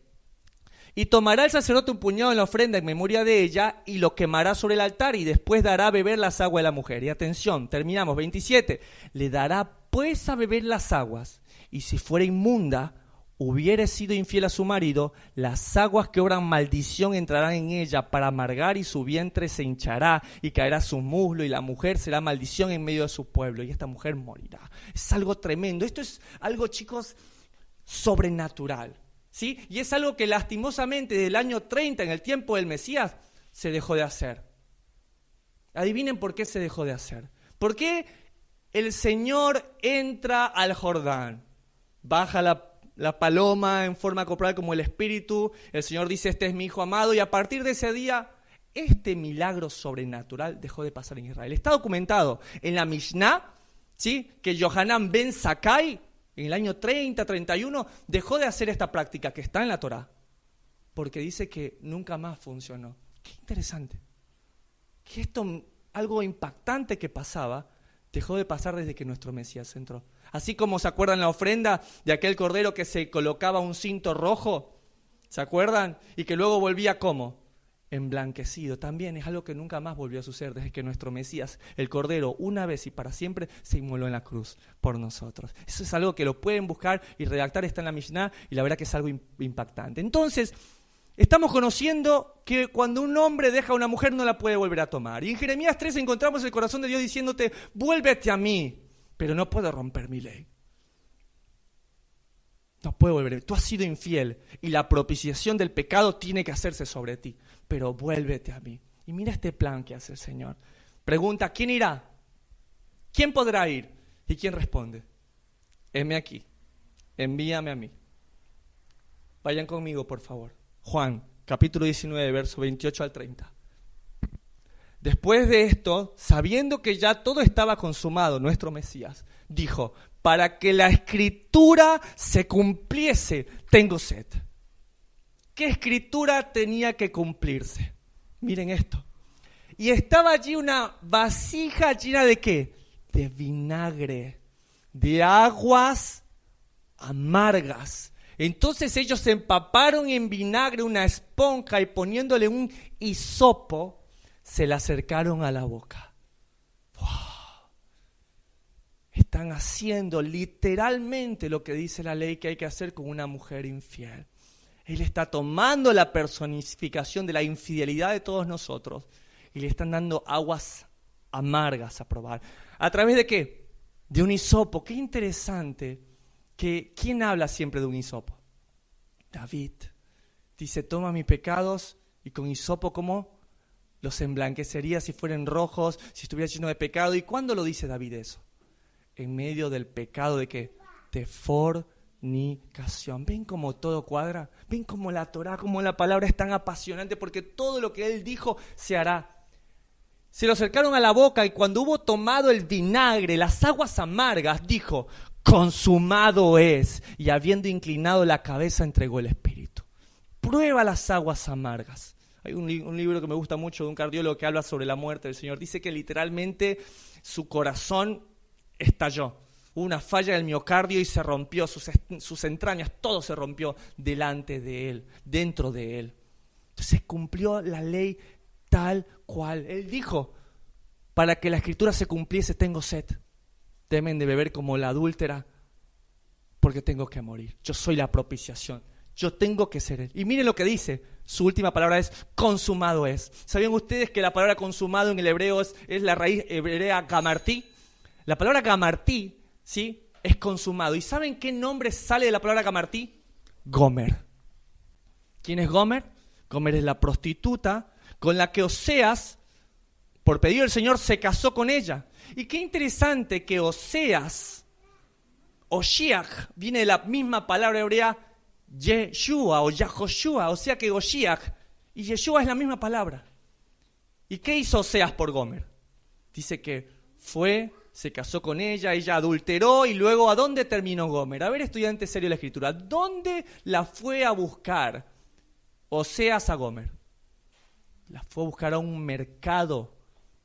Y tomará el sacerdote un puñado de la ofrenda en memoria de ella y lo quemará sobre el altar y después dará a beber las aguas de la mujer. Y atención, terminamos. 27. Le dará pues a beber las aguas y si fuera inmunda, hubiere sido infiel a su marido, las aguas que obran maldición entrarán en ella para amargar y su vientre se hinchará y caerá su muslo y la mujer será maldición en medio de su pueblo y esta mujer morirá. Es algo tremendo. Esto es algo, chicos, sobrenatural. ¿Sí? Y es algo que lastimosamente desde el año 30, en el tiempo del Mesías, se dejó de hacer. Adivinen por qué se dejó de hacer. ¿Por qué el Señor entra al Jordán? Baja la paloma en forma corporal como el Espíritu. El Señor dice, este es mi Hijo amado. Y a partir de ese día, este milagro sobrenatural dejó de pasar en Israel. Está documentado en la Mishnah, ¿sí? Que Yohanan ben Zakkai, en el año 30, 31, dejó de hacer esta práctica que está en la Torá, porque dice que nunca más funcionó. Qué interesante. Que esto, algo impactante que pasaba, dejó de pasar desde que nuestro Mesías entró. Así como se acuerdan la ofrenda de aquel cordero que se colocaba un cinto rojo, ¿se acuerdan? Y que luego volvía ¿cómo? Emblanquecido. También es algo que nunca más volvió a suceder desde que nuestro Mesías, el Cordero, una vez y para siempre, se inmoló en la cruz por nosotros. Eso es algo que lo pueden buscar y redactar, está en la Mishnah, y la verdad que es algo impactante. Entonces, estamos conociendo que cuando un hombre deja a una mujer no la puede volver a tomar. Y en Jeremías 3 encontramos el corazón de Dios diciéndote, vuélvete a mí, pero no puedo romper mi ley. No puedo volver. Tú has sido infiel y la propiciación del pecado tiene que hacerse sobre ti. Pero vuélvete a mí. Y mira este plan que hace el Señor. Pregunta, ¿quién irá? ¿Quién podrá ir? ¿Y quién responde? Heme aquí. Envíame a mí. Vayan conmigo, por favor. Juan, capítulo 19, verso 28 al 30. Después de esto, sabiendo que ya todo estaba consumado, nuestro Mesías dijo, para que la escritura se cumpliese, tengo sed. ¿Qué escritura tenía que cumplirse? Miren esto. Y estaba allí una vasija llena ¿de qué? De vinagre, de aguas amargas. Entonces ellos se empaparon en vinagre una esponja y poniéndole un hisopo, se la acercaron a la boca. ¡Wow! Están haciendo literalmente lo que dice la ley que hay que hacer con una mujer infiel. Él está tomando la personificación de la infidelidad de todos nosotros y le están dando aguas amargas a probar. ¿A través de qué? De un hisopo. Qué interesante que ¿quién habla siempre de un hisopo? David. Dice, toma mis pecados y con hisopo, ¿cómo? Los emblanquecería si fueran rojos, si estuviera lleno de pecado. ¿Y cuándo lo dice David eso? En medio del pecado de ¿qué? De fornicación. ¿Ven cómo todo cuadra? ¿Ven cómo la Torá, cómo la palabra es tan apasionante? Porque todo lo que él dijo se hará. Se lo acercaron a la boca y cuando hubo tomado el vinagre, las aguas amargas, dijo, consumado es. Y habiendo inclinado la cabeza, entregó el espíritu. Prueba las aguas amargas. Hay un libro que me gusta mucho de un cardiólogo que habla sobre la muerte del Señor. Dice que literalmente su corazón estalló. Hubo una falla del miocardio y se rompió, sus entrañas, todo se rompió delante de él, dentro de él. Entonces cumplió la ley tal cual. Él dijo, para que la escritura se cumpliese, tengo sed. Temen de beber como la adúltera, porque tengo que morir. Yo soy la propiciación. Yo tengo que ser él. Y miren lo que dice. Su última palabra es consumado es. ¿Sabían ustedes que la palabra consumado en el hebreo es la raíz hebrea gamartí? La palabra gamartí, ¿sí? Es consumado. ¿Y saben qué nombre sale de la palabra gamartí? Gomer. ¿Quién es Gomer? Gomer es la prostituta con la que Oseas, por pedido del Señor, se casó con ella. Y qué interesante que Oseas, Oshiach, viene de la misma palabra hebrea Yeshua o Yahoshua, o sea que Oshiach y Yeshua es la misma palabra. ¿Y qué hizo Oseas por Gomer? Dice que se casó con ella adulteró y luego ¿a dónde terminó Gomer? A ver, estudiante serio de la Escritura, ¿dónde la fue a buscar Oseas a Gomer? La fue a buscar a un mercado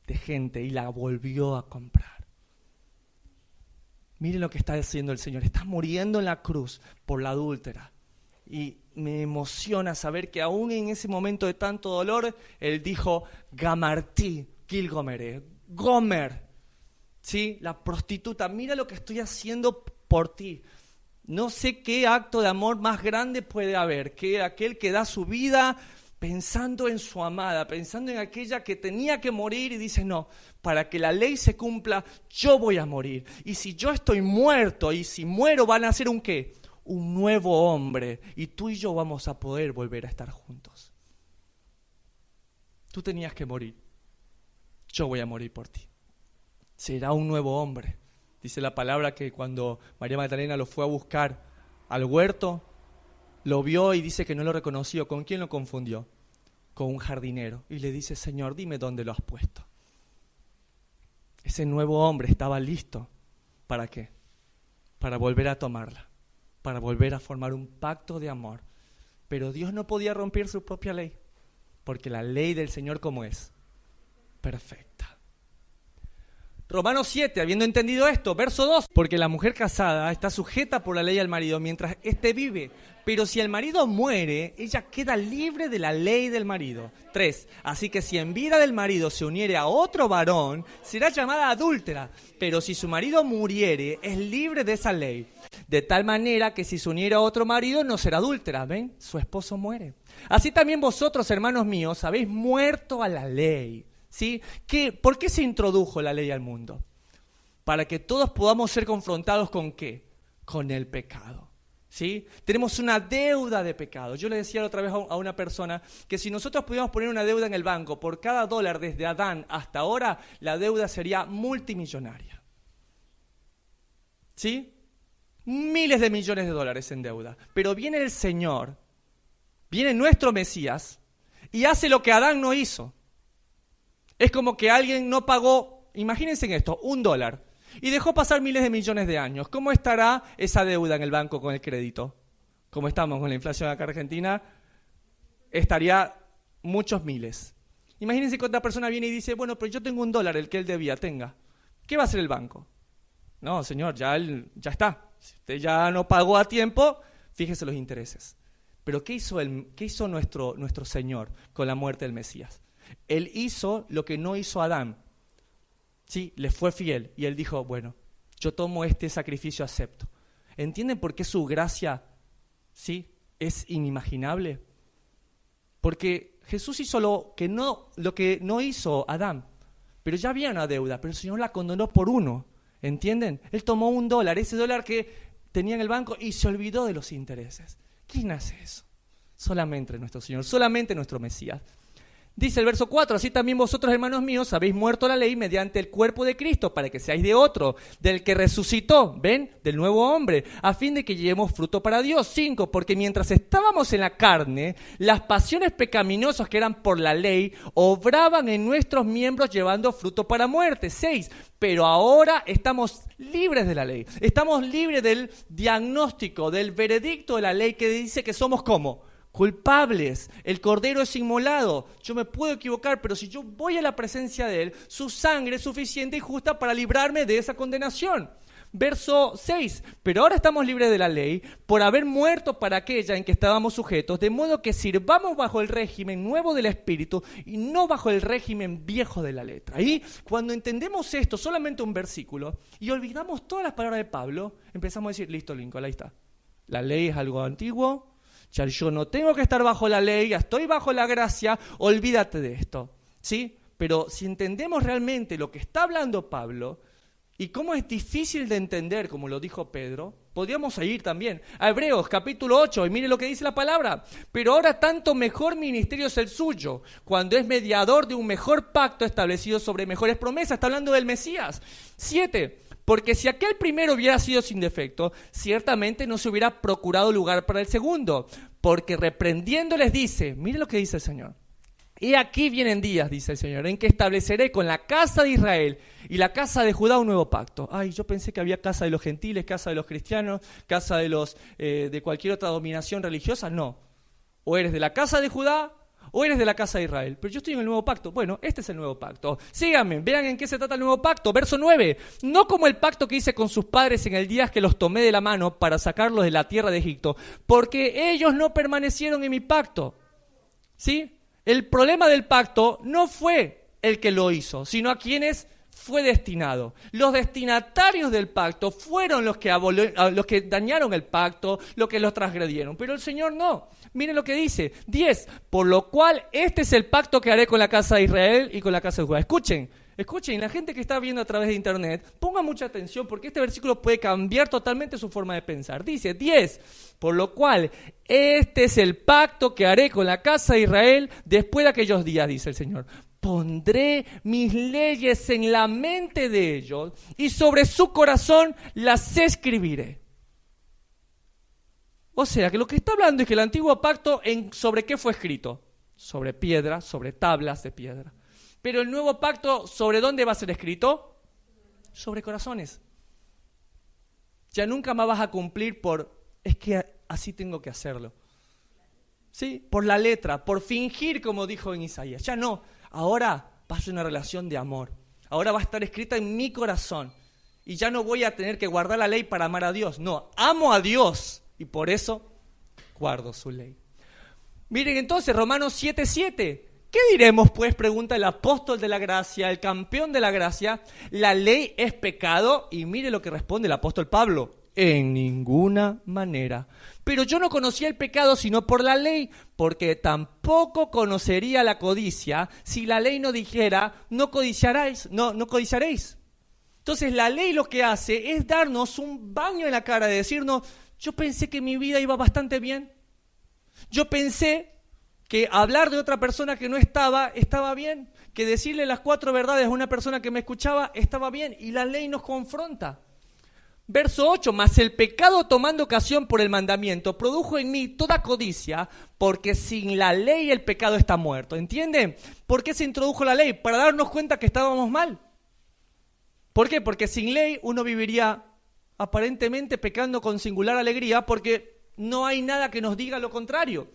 de gente y la volvió a comprar. Miren lo que está haciendo el Señor. Está muriendo en la cruz por la adúltera. Y me emociona saber que aún en ese momento de tanto dolor, Él dijo, Gamartí, Gilgomer, Gomer, ¿sí? La prostituta, mira lo que estoy haciendo por ti. No sé qué acto de amor más grande puede haber que aquel que da su vida pensando en su amada, pensando en aquella que tenía que morir y dice, no, para que la ley se cumpla, yo voy a morir. Y si yo estoy muerto y si muero van a ser un ¿qué? Un nuevo hombre y tú y yo vamos a poder volver a estar juntos. Tú tenías que morir, yo voy a morir por ti. Será un nuevo hombre. Dice la palabra que cuando María Magdalena lo fue a buscar al huerto, lo vio y dice que no lo reconoció. ¿Con quién lo confundió? Con un jardinero. Y le dice, Señor, dime dónde lo has puesto. Ese nuevo hombre estaba listo. ¿Para qué? Para volver a tomarla. Para volver a formar un pacto de amor. Pero Dios no podía romper su propia ley. Porque la ley del Señor, ¿cómo es? Perfecta. Romanos 7, habiendo entendido esto, verso 2, porque la mujer casada está sujeta por la ley al marido mientras éste vive, pero si el marido muere, ella queda libre de la ley del marido. 3, así que si en vida del marido se uniere a otro varón, será llamada adúltera, pero si su marido muriere, es libre de esa ley. De tal manera que si se uniere a otro marido, no será adúltera, ¿ven? Su esposo muere. Así también vosotros, hermanos míos, habéis muerto a la ley. ¿Sí? ¿Por qué se introdujo la ley al mundo? Para que todos podamos ser confrontados ¿con qué? Con el pecado. ¿Sí? Tenemos una deuda de pecado. Yo le decía la otra vez a una persona que si nosotros pudiéramos poner una deuda en el banco por cada dólar desde Adán hasta ahora, la deuda sería multimillonaria. ¿Sí? Miles de millones de dólares en deuda. Pero viene el Señor Viene nuestro Mesías y hace lo que Adán no hizo. Es como que alguien no pagó, imagínense en esto, $1 y dejó pasar miles de millones de años. ¿Cómo estará esa deuda en el banco con el crédito? Como estamos con la inflación acá en Argentina, estaría muchos miles. Imagínense que otra persona viene y dice, bueno, pero yo tengo $1, el que él debía, tenga. ¿Qué va a hacer el banco? No, señor, ya está. Si usted ya no pagó a tiempo, fíjese los intereses. Pero ¿qué hizo nuestro Señor con la muerte del Mesías? Él hizo lo que no hizo Adán. Sí, le fue fiel. Y él dijo, bueno, yo tomo este sacrificio, acepto. ¿Entienden por qué su gracia, sí, es inimaginable? Porque Jesús hizo lo que no hizo Adán. Pero ya había una deuda, pero el Señor la condonó por uno. ¿Entienden? Él tomó $1, ese dólar que tenía en el banco, y se olvidó de los intereses. ¿Quién hace eso? Solamente nuestro Señor, solamente nuestro Mesías. Dice el verso 4, así también vosotros, hermanos míos, habéis muerto a la ley mediante el cuerpo de Cristo, para que seáis de otro, del que resucitó, ¿ven? Del nuevo hombre, a fin de que llevemos fruto para Dios. 5, porque mientras estábamos en la carne, las pasiones pecaminosas que eran por la ley, obraban en nuestros miembros llevando fruto para muerte. 6, pero ahora estamos libres de la ley, estamos libres del diagnóstico, del veredicto de la ley que dice que somos ¿cómo? Culpables. El cordero es inmolado. Yo me puedo equivocar, pero si yo voy a la presencia de él, su sangre es suficiente y justa para librarme de esa condenación. Verso 6, pero ahora estamos libres de la ley por haber muerto para aquella en que estábamos sujetos, de modo que sirvamos bajo el régimen nuevo del Espíritu y no bajo el régimen viejo de la letra. Y cuando entendemos esto, solamente un versículo, y olvidamos todas las palabras de Pablo, empezamos a decir, listo, Lincoln, ahí está. La ley es algo antiguo, ya yo no tengo que estar bajo la ley, ya estoy bajo la gracia, olvídate de esto, ¿sí? Pero si entendemos realmente lo que está hablando Pablo y cómo es difícil de entender, como lo dijo Pedro, podríamos ir también a Hebreos capítulo 8 y mire lo que dice la palabra. Pero ahora tanto mejor ministerio es el suyo, cuando es mediador de un mejor pacto establecido sobre mejores promesas. Está hablando del Mesías. 7. Porque si aquel primero hubiera sido sin defecto, ciertamente no se hubiera procurado lugar para el segundo. Porque reprendiéndoles dice, mire lo que dice el Señor. Y aquí vienen días, dice el Señor, en que estableceré con la casa de Israel y la casa de Judá un nuevo pacto. Ay, yo pensé que había casa de los gentiles, casa de los cristianos, casa de los de cualquier otra dominación religiosa. No. O eres de la casa de Judá o eres de la casa de Israel. Pero yo estoy en el nuevo pacto. Bueno, este es el nuevo pacto. Síganme, vean en qué se trata el nuevo pacto. Verso 9. No como el pacto que hice con sus padres en el día que los tomé de la mano para sacarlos de la tierra de Egipto, porque ellos no permanecieron en mi pacto. ¿Sí? El problema del pacto no fue el que lo hizo, sino a quienes fue destinado. Los destinatarios del pacto fueron los que dañaron el pacto, los que los transgredieron. Pero el Señor no. Miren lo que dice. 10. Por lo cual este es el pacto que haré con la casa de Israel y con la casa de Judá. Escuchen, la gente que está viendo a través de internet, pongan mucha atención porque este versículo puede cambiar totalmente su forma de pensar. Dice 10. Por lo cual este es el pacto que haré con la casa de Israel después de aquellos días, dice el Señor. Pondré mis leyes en la mente de ellos y sobre su corazón las escribiré. O sea, que lo que está hablando es que el antiguo pacto, ¿sobre qué fue escrito? Sobre piedra, sobre tablas de piedra. Pero el nuevo pacto, ¿sobre dónde va a ser escrito? Sobre corazones. Ya nunca más vas a cumplir es que así tengo que hacerlo. ¿Sí? Por la letra, por fingir, como dijo en Isaías. Ya no. Ahora va a ser una relación de amor. Ahora va a estar escrita en mi corazón. Y ya no voy a tener que guardar la ley para amar a Dios. No, amo a Dios. Y por eso guardo su ley. Miren entonces, Romanos 7:7. ¿Qué diremos pues? Pregunta el apóstol de la gracia, el campeón de la gracia. ¿La ley es pecado? Y mire lo que responde el apóstol Pablo. En ninguna manera. Pero yo no conocía el pecado sino por la ley, porque tampoco conocería la codicia si la ley no dijera, no codiciaréis. Entonces la ley lo que hace es darnos un baño en la cara de decirnos, yo pensé que mi vida iba bastante bien. Yo pensé que hablar de otra persona que no estaba bien, que decirle las 4 verdades a una persona que me escuchaba estaba bien, y la ley nos confronta. Verso 8, mas el pecado tomando ocasión por el mandamiento produjo en mí toda codicia, porque sin la ley el pecado está muerto. ¿Entienden? ¿Por qué se introdujo la ley? Para darnos cuenta que estábamos mal. ¿Por qué? Porque sin ley uno viviría aparentemente pecando con singular alegría, porque no hay nada que nos diga lo contrario.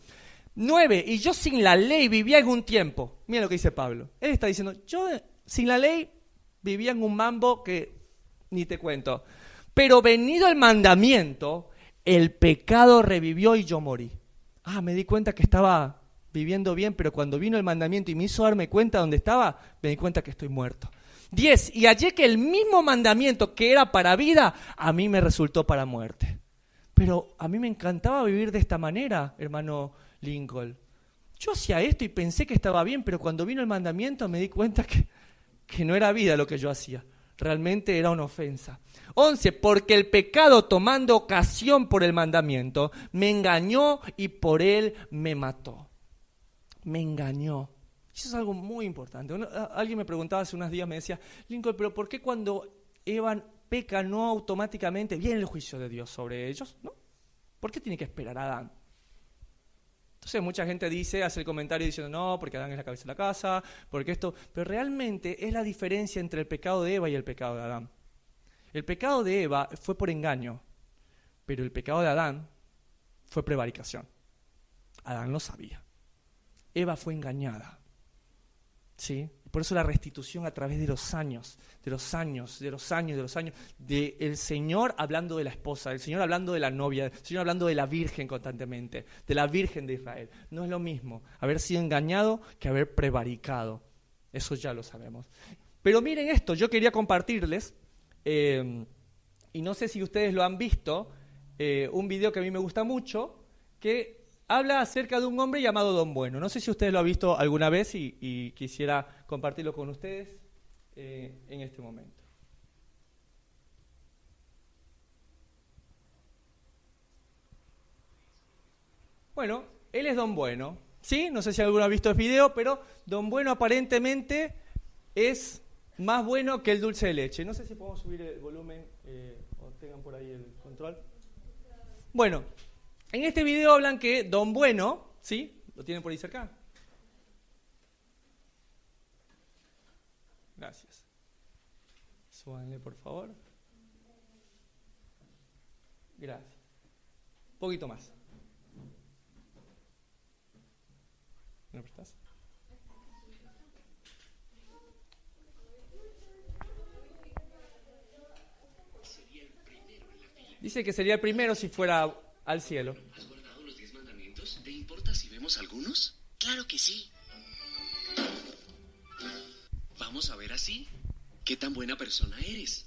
9, y yo sin la ley vivía en un tiempo. Mira lo que dice Pablo. Él está diciendo, yo sin la ley vivía en un mambo que ni te cuento. Pero venido el mandamiento, el pecado revivió y yo morí. Me di cuenta que estaba viviendo bien, pero cuando vino el mandamiento y me hizo darme cuenta dónde estaba, me di cuenta que estoy muerto. 10, y hallé que el mismo mandamiento que era para vida, a mí me resultó para muerte. Pero a mí me encantaba vivir de esta manera, hermano Lincoln. Yo hacía esto y pensé que estaba bien, pero cuando vino el mandamiento me di cuenta que no era vida lo que yo hacía. Realmente era una ofensa. 11, porque el pecado tomando ocasión por el mandamiento, me engañó y por él me mató. Me engañó. Eso es algo muy importante. Alguien me preguntaba hace unos días, me decía, Lincoln, pero ¿por qué cuando Eva peca no automáticamente viene el juicio de Dios sobre ellos? ¿No? ¿Por qué tiene que esperar a Adán? Entonces mucha gente hace el comentario diciendo, no, porque Adán es la cabeza de la casa, porque esto... Pero realmente es la diferencia entre el pecado de Eva y el pecado de Adán. El pecado de Eva fue por engaño, pero el pecado de Adán fue prevaricación. Adán lo sabía. Eva fue engañada. ¿Sí? Por eso la restitución a través de los años, del Señor hablando de la esposa, del Señor hablando de la novia, del Señor hablando de la Virgen constantemente, de la Virgen de Israel. No es lo mismo haber sido engañado que haber prevaricado. Eso ya lo sabemos. Pero miren esto, yo quería compartirles, y no sé si ustedes lo han visto, un video que a mí me gusta mucho, que habla acerca de un hombre llamado Don Bueno. No sé si ustedes lo han visto alguna vez y quisiera compartirlo con ustedes en este momento. Bueno, él es Don Bueno, ¿sí? No sé si alguno ha visto el video, pero Don Bueno aparentemente es más bueno que el dulce de leche. No sé si podemos subir el volumen o tengan por ahí el control. Bueno, en este video hablan que Don Bueno, ¿sí? ¿Lo tienen por ahí cerca? Gracias. Súbanle, por favor. Gracias. Un poquito más. ¿Me lo prestás? Dice que sería el primero si fuera al cielo. ¿Has guardado los 10 mandamientos? ¿Te importa si vemos algunos? Claro que sí. Vamos a ver así. ¿Qué tan buena persona eres?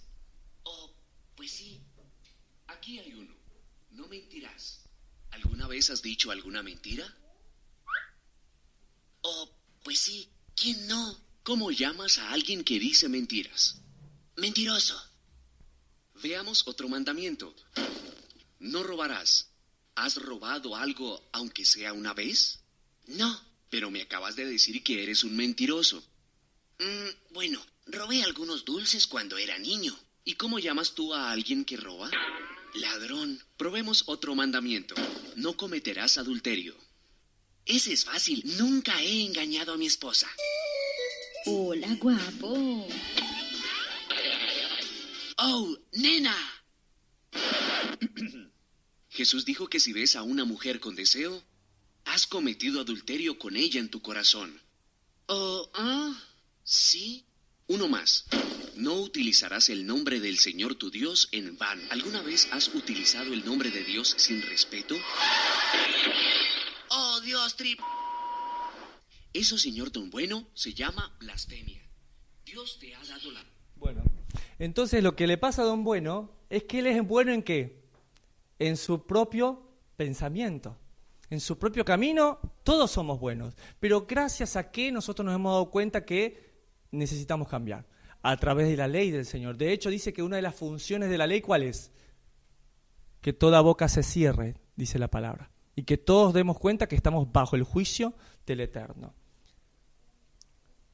Oh, pues sí. Aquí hay uno. No mentirás. ¿Alguna vez has dicho alguna mentira? Oh, pues sí. ¿Quién no? ¿Cómo llamas a alguien que dice mentiras? Mentiroso. Veamos otro mandamiento. No robarás. ¿Has robado algo aunque sea una vez? No, pero me acabas de decir que eres un mentiroso. Bueno, robé algunos dulces cuando era niño. ¿Y cómo llamas tú a alguien que roba? Ladrón. Probemos otro mandamiento. No cometerás adulterio. Ese es fácil. Nunca he engañado a mi esposa. Hola, guapo. ¡Oh, nena! Jesús dijo que si ves a una mujer con deseo, has cometido adulterio con ella en tu corazón. ¿Sí? Uno más. No utilizarás el nombre del Señor tu Dios en vano. ¿Alguna vez has utilizado el nombre de Dios sin respeto? ¡Oh, Dios Eso, señor Don Bueno, se llama blasfemia. Dios te ha dado la... Bueno, entonces lo que le pasa a Don Bueno es que él es bueno ¿en qué? En su propio pensamiento, en su propio camino. Todos somos buenos, pero gracias a que nosotros nos hemos dado cuenta que necesitamos cambiar a través de la ley del Señor. De hecho, dice que una de las funciones de la ley, ¿cuál es? Que toda boca se cierre, dice la palabra, y que todos demos cuenta que estamos bajo el juicio del Eterno.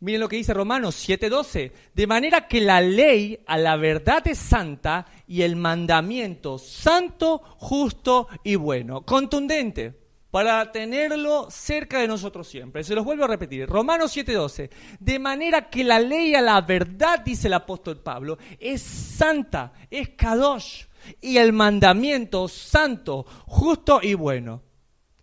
Miren lo que dice Romanos 7:12. De manera que la ley a la verdad es santa y el mandamiento santo, justo y bueno. Contundente, para tenerlo cerca de nosotros siempre. Se los vuelvo a repetir. Romanos 7:12. De manera que la ley a la verdad, dice el apóstol Pablo, es santa, es kadosh. Y el mandamiento santo, justo y bueno.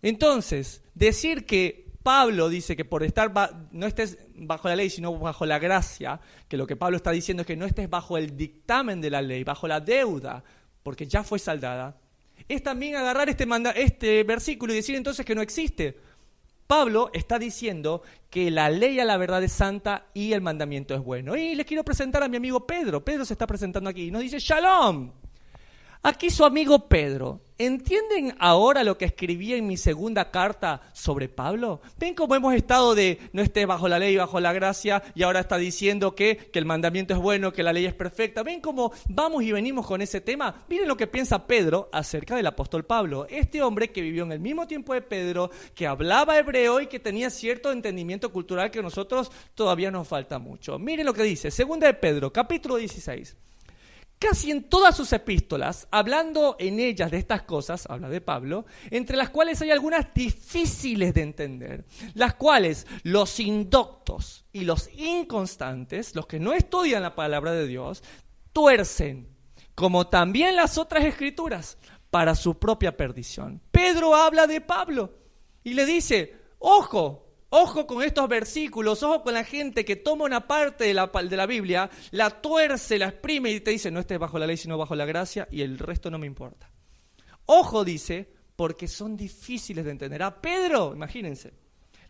Entonces, decir que Pablo dice que por estar, no estés bajo la ley, sino bajo la gracia, que lo que Pablo está diciendo es que no estés bajo el dictamen de la ley, bajo la deuda, porque ya fue saldada, es también agarrar este versículo y decir entonces que no existe. Pablo está diciendo que la ley a la verdad es santa y el mandamiento es bueno. Y les quiero presentar a mi amigo Pedro. Pedro se está presentando aquí y nos dice, ¡Shalom! Aquí su amigo Pedro. ¿Entienden ahora lo que escribí en mi segunda carta sobre Pablo? ¿Ven cómo hemos estado de no estés bajo la ley, bajo la gracia, y ahora está diciendo que el mandamiento es bueno, que la ley es perfecta? ¿Ven cómo vamos y venimos con ese tema? Miren lo que piensa Pedro acerca del apóstol Pablo. Este hombre que vivió en el mismo tiempo de Pedro, que hablaba hebreo y que tenía cierto entendimiento cultural que a nosotros todavía nos falta mucho. Miren lo que dice, segunda de Pedro, capítulo 16. Casi en todas sus epístolas, hablando en ellas de estas cosas, habla de Pablo, entre las cuales hay algunas difíciles de entender, las cuales los indoctos y los inconstantes, los que no estudian la palabra de Dios, tuercen, como también las otras escrituras, para su propia perdición. Pedro habla de Pablo y le dice, ojo con estos versículos, ojo con la gente que toma una parte de la Biblia, la tuerce, la exprime y te dice, no estés bajo la ley sino bajo la gracia y el resto no me importa. Ojo, dice, porque son difíciles de entender. A Pedro, imagínense,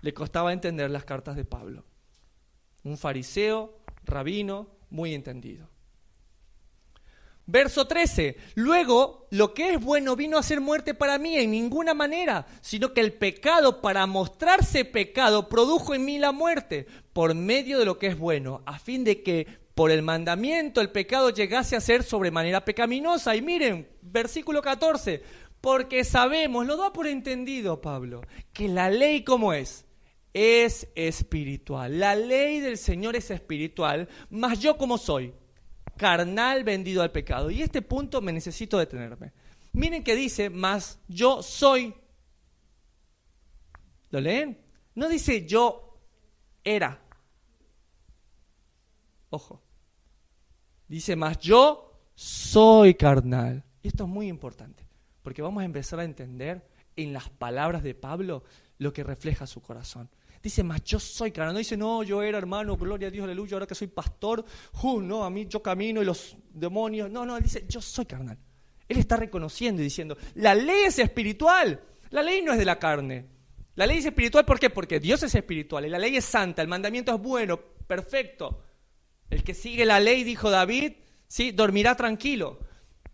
le costaba entender las cartas de Pablo. Un fariseo, rabino, muy entendido. Verso 13, luego lo que es bueno vino a ser muerte para mí en ninguna manera, sino que el pecado para mostrarse pecado produjo en mí la muerte por medio de lo que es bueno, a fin de que por el mandamiento el pecado llegase a ser sobremanera pecaminosa. Y miren, versículo 14, porque sabemos, lo da por entendido Pablo, que la ley ¿cómo es? Es espiritual, la ley del Señor es espiritual, mas yo como soy carnal vendido al pecado. Y este punto me necesito detenerme. Miren que dice, mas yo soy. ¿Lo leen? No dice yo era. Ojo. Dice, mas yo soy carnal. Y esto es muy importante, porque vamos a empezar a entender en las palabras de Pablo lo que refleja su corazón. Dice, mas yo soy carnal. No dice, no, yo era hermano, gloria a Dios, aleluya, ahora que soy pastor, no, a mí yo camino y los demonios. No, él dice, yo soy carnal. Él está reconociendo y diciendo, la ley es espiritual, la ley no es de la carne. La ley es espiritual, ¿por qué? Porque Dios es espiritual y la ley es santa, el mandamiento es bueno, perfecto. El que sigue la ley, dijo David, ¿sí? Dormirá tranquilo.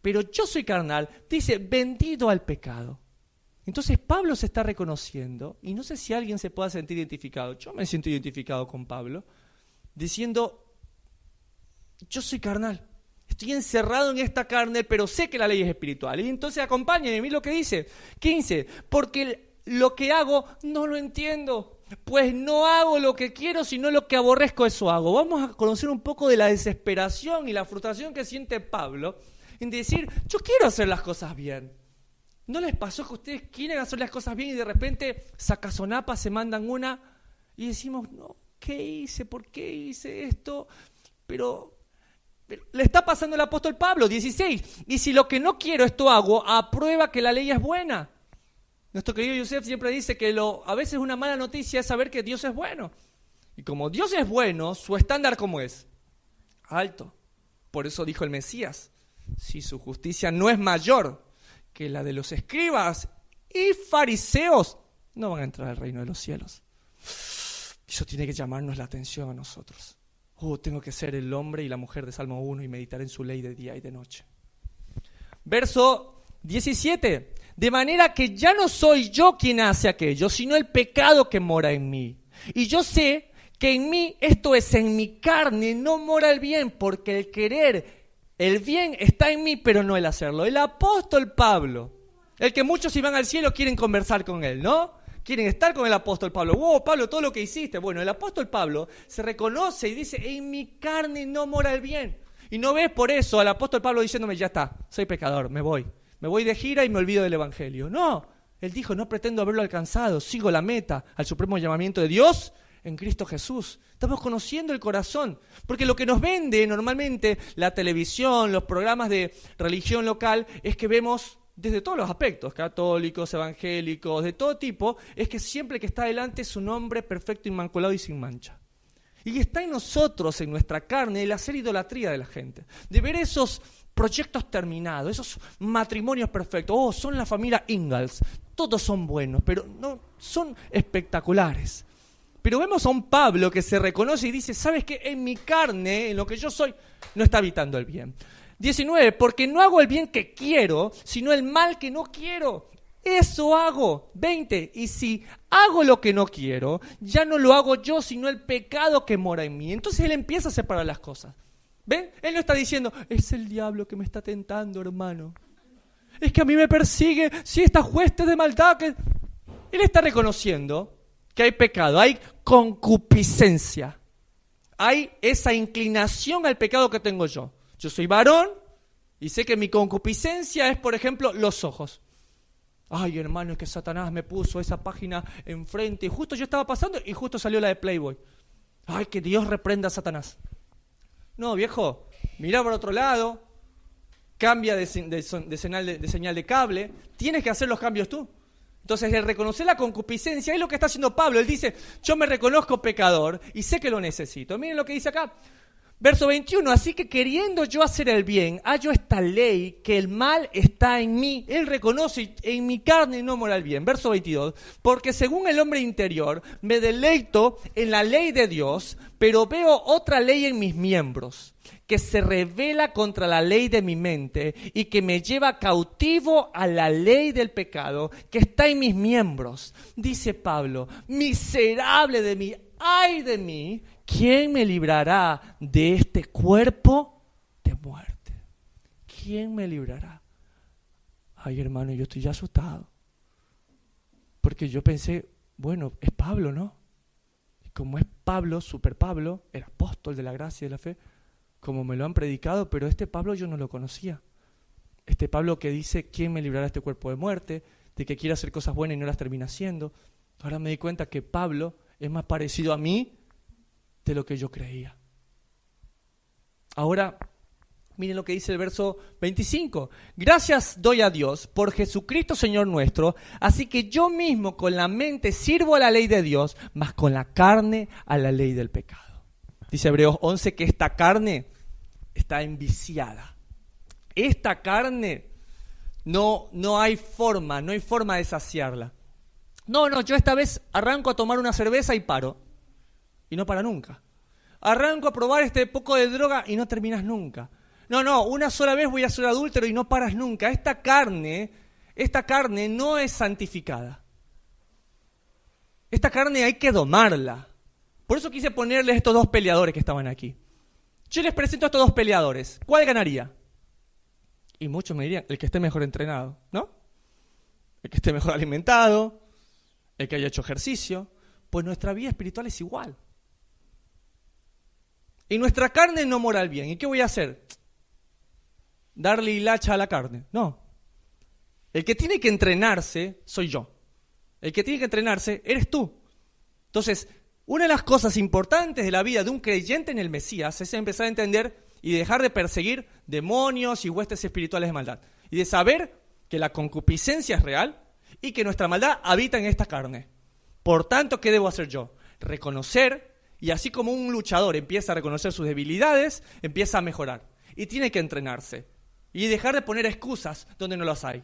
Pero yo soy carnal, dice, vendido al pecado. Entonces Pablo se está reconociendo, y no sé si alguien se pueda sentir identificado, yo me siento identificado con Pablo, diciendo, yo soy carnal, estoy encerrado en esta carne, pero sé que la ley es espiritual. Y entonces acompáñenme, miren lo que dice, 15, porque lo que hago no lo entiendo, pues no hago lo que quiero, sino lo que aborrezco, eso hago. Vamos a conocer un poco de la desesperación y la frustración que siente Pablo en decir, yo quiero hacer las cosas bien. ¿No les pasó que ustedes quieren hacer las cosas bien y de repente sacazonapa se mandan una y decimos, no, ¿qué hice? ¿Por qué hice esto? Pero le está pasando al apóstol Pablo, 16. Y si lo que no quiero esto hago, aprueba que la ley es buena. Nuestro querido Yosef siempre dice que a veces una mala noticia es saber que Dios es bueno. Y como Dios es bueno, su estándar ¿cómo es? Alto. Por eso dijo el Mesías, si su justicia no es mayor que la de los escribas y fariseos, no van a entrar al reino de los cielos. Eso tiene que llamarnos la atención a nosotros. Tengo que ser el hombre y la mujer de Salmo 1 y meditar en su ley de día y de noche. Verso 17. De manera que ya no soy yo quien hace aquello, sino el pecado que mora en mí. Y yo sé que en mí, esto es, en mi carne, no mora el bien, porque el querer el bien está en mí, pero no el hacerlo. El apóstol Pablo, el que muchos si van al cielo quieren conversar con él, ¿no? quieren estar con el apóstol Pablo. ¡Wow, Pablo, todo lo que hiciste! Bueno, el apóstol Pablo se reconoce y dice, en mi carne no mora el bien. Y no ves por eso al apóstol Pablo diciéndome, ya está, soy pecador, me voy de gira y me olvido del evangelio. No, él dijo, no pretendo haberlo alcanzado, sigo la meta al supremo llamamiento de Dios en Cristo Jesús. Estamos conociendo el corazón, porque lo que nos vende normalmente la televisión, los programas de religión local, es que vemos desde todos los aspectos, católicos, evangélicos, de todo tipo, es que siempre que está delante es un hombre perfecto, inmaculado y sin mancha. Y está en nosotros, en nuestra carne, el hacer idolatría de la gente, de ver esos proyectos terminados, esos matrimonios perfectos. Oh, son la familia Ingalls, todos son buenos, pero no son espectaculares. Pero vemos a un Pablo que se reconoce y dice, ¿sabes qué? En mi carne, en lo que yo soy, no está habitando el bien. 19, porque no hago el bien que quiero, sino el mal que no quiero. Eso hago. 20, y si hago lo que no quiero, ya no lo hago yo, sino el pecado que mora en mí. Entonces él empieza a separar las cosas. ¿Ven? Él no está diciendo, es el diablo que me está tentando, hermano. Es que a mí me persigue, sí, estas huestes de maldad. Él está reconociendo que hay pecado, hay concupiscencia, hay esa inclinación al pecado que tengo yo. Yo soy varón y sé que mi concupiscencia es, por ejemplo, los ojos. Ay, hermano, es que Satanás me puso esa página enfrente y justo yo estaba pasando y justo salió la de Playboy. Ay, que Dios reprenda a Satanás. No, viejo, mira por otro lado, cambia de señal de cable, tienes que hacer los cambios tú. Entonces, el reconocer la concupiscencia es lo que está haciendo Pablo. Él dice, yo me reconozco pecador y sé que lo necesito. Miren lo que dice acá. Verso 21, así que queriendo yo hacer el bien, hallo esta ley, que el mal está en mí. Él reconoce, en mi carne no mora el bien. Verso 22, porque según el hombre interior, me deleito en la ley de Dios, pero veo otra ley en mis miembros, que se revela contra la ley de mi mente y que me lleva cautivo a la ley del pecado que está en mis miembros. Dice Pablo, miserable de mí, ay de mí, ¿quién me librará de este cuerpo de muerte? ¿Quién me librará? Ay, hermano, yo estoy ya asustado. Porque yo pensé, bueno, es Pablo, ¿no? Y como es Pablo, super Pablo, el apóstol de la gracia y de la fe, como me lo han predicado, pero este Pablo yo no lo conocía. Este Pablo que dice, ¿quién me librará de este cuerpo de muerte? De que quiere hacer cosas buenas y no las termina haciendo. Ahora me di cuenta que Pablo es más parecido a mí de lo que yo creía. Ahora, miren lo que dice el verso 25. Gracias doy a Dios por Jesucristo Señor nuestro, así que yo mismo con la mente sirvo a la ley de Dios, mas con la carne a la ley del pecado. Dice Hebreos 11 que esta carne está enviciada. Esta carne no hay forma de saciarla. No, yo esta vez arranco a tomar una cerveza y paro. Y no para nunca. Arranco a probar este poco de droga y no terminas nunca. No, una sola vez voy a ser adúltero y no paras nunca. Esta carne no es santificada. Esta carne hay que domarla. Por eso quise ponerles estos dos peleadores que estaban aquí. Yo les presento a estos dos peleadores. ¿Cuál ganaría? Y muchos me dirían, el que esté mejor entrenado, ¿no? El que esté mejor alimentado, el que haya hecho ejercicio. Pues nuestra vida espiritual es igual. Y nuestra carne no mora el bien. ¿Y qué voy a hacer? ¿Darle hilacha a la carne? No. El que tiene que entrenarse soy yo. El que tiene que entrenarse eres tú. Entonces, una de las cosas importantes de la vida de un creyente en el Mesías es empezar a entender y dejar de perseguir demonios y huestes espirituales de maldad. Y de saber que la concupiscencia es real y que nuestra maldad habita en esta carne. Por tanto, ¿qué debo hacer yo? Reconocer, y así como un luchador empieza a reconocer sus debilidades, empieza a mejorar. Y tiene que entrenarse. Y dejar de poner excusas donde no las hay.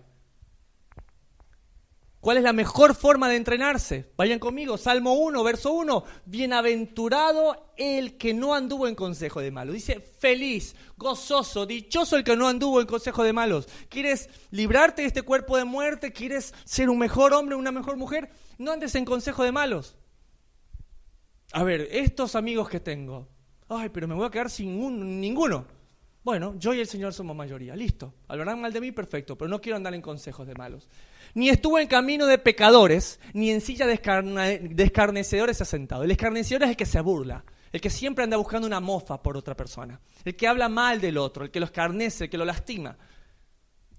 ¿Cuál es la mejor forma de entrenarse? Vayan conmigo, Salmo 1, verso 1. Bienaventurado el que no anduvo en consejo de malos. Dice, feliz, gozoso, dichoso el que no anduvo en consejo de malos. ¿Quieres librarte de este cuerpo de muerte? ¿Quieres ser un mejor hombre, una mejor mujer? No andes en consejo de malos. A ver, estos amigos que tengo, ay, pero me voy a quedar sin ninguno. Bueno, yo y el Señor somos mayoría, listo. Hablarán mal de mí, perfecto, pero no quiero andar en consejos de malos. Ni estuvo en camino de pecadores, ni en silla de escarnecedores asentado. El escarnecedor es el que se burla, el que siempre anda buscando una mofa por otra persona, el que habla mal del otro, el que lo escarnece, el que lo lastima.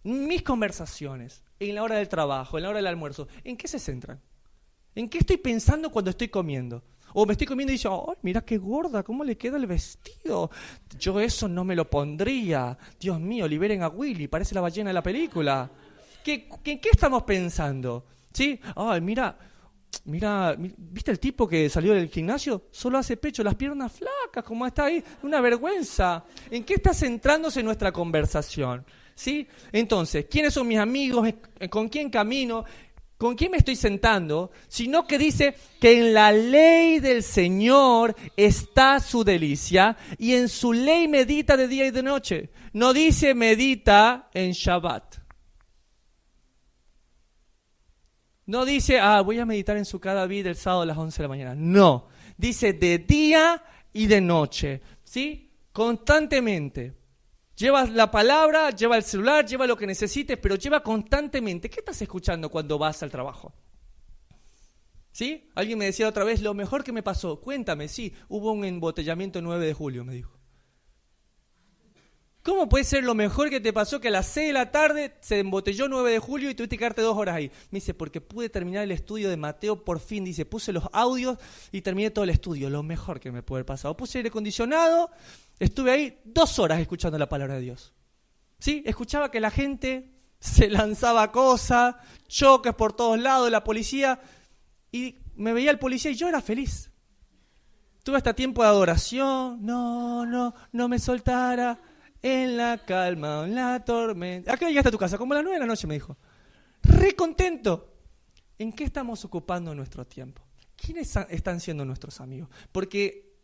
Mis conversaciones, en la hora del trabajo, en la hora del almuerzo, ¿en qué se centran? ¿En qué estoy pensando cuando estoy comiendo? O me estoy comiendo y digo, ¡ay, mira qué gorda! ¿Cómo le queda el vestido? Yo eso no me lo pondría. Dios mío, liberen a Willy, parece la ballena de la película. ¿En qué estamos pensando? ¿Sí? ¡Ay, mira, ¿viste el tipo que salió del gimnasio? Solo hace pecho, las piernas flacas, como está ahí. Una vergüenza. ¿En qué está centrándose nuestra conversación? ¿Sí? Entonces, ¿quiénes son mis amigos? ¿Con quién camino? ¿Con quién me estoy sentando? Sino que dice que en la ley del Señor está su delicia y en su ley medita de día y de noche. No dice medita en Shabbat. No dice, voy a meditar en su cada vida el sábado a las 11 de la mañana. No, dice de día y de noche, ¿sí? Constantemente. Lleva la palabra, lleva el celular, lleva lo que necesites, pero lleva constantemente. ¿Qué estás escuchando cuando vas al trabajo? ¿Sí? Alguien me decía otra vez, lo mejor que me pasó. Cuéntame, sí, hubo un embotellamiento el 9 de julio, me dijo. ¿Cómo puede ser lo mejor que te pasó que a las 6 de la tarde se embotelló 9 de julio y tuviste que quedarte 2 horas ahí? Me dice, porque pude terminar el estudio de Mateo por fin. Dice, puse los audios y terminé todo el estudio. Lo mejor que me puede haber pasado. Puse aire acondicionado, estuve ahí 2 horas escuchando la palabra de Dios. ¿Sí? Escuchaba que la gente se lanzaba cosas, choques por todos lados, la policía. Y me veía el policía y yo era feliz. Tuve hasta tiempo de adoración. No me soltara. En la calma, en la tormenta. ¿A qué hora llegaste a tu casa? Como a las 9 de la noche, me dijo. Re contento. ¿En qué estamos ocupando nuestro tiempo? ¿Quiénes están siendo nuestros amigos? Porque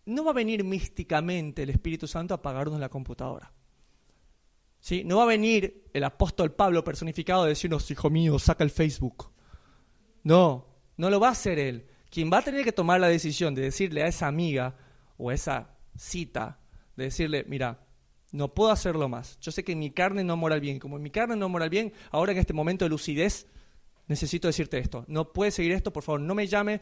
no va a venir místicamente el Espíritu Santo a apagarnos la computadora. ¿Sí? No va a venir el apóstol Pablo personificado a decirnos, hijo mío, saca el Facebook. No lo va a hacer él. Quien va a tener que tomar la decisión de decirle a esa amiga o a esa cita, de decirle, mira, no puedo hacerlo más. Yo sé que mi carne no mora bien. Como mi carne no mora bien, ahora en este momento de lucidez necesito decirte esto. No puedes seguir esto, por favor, no me llames.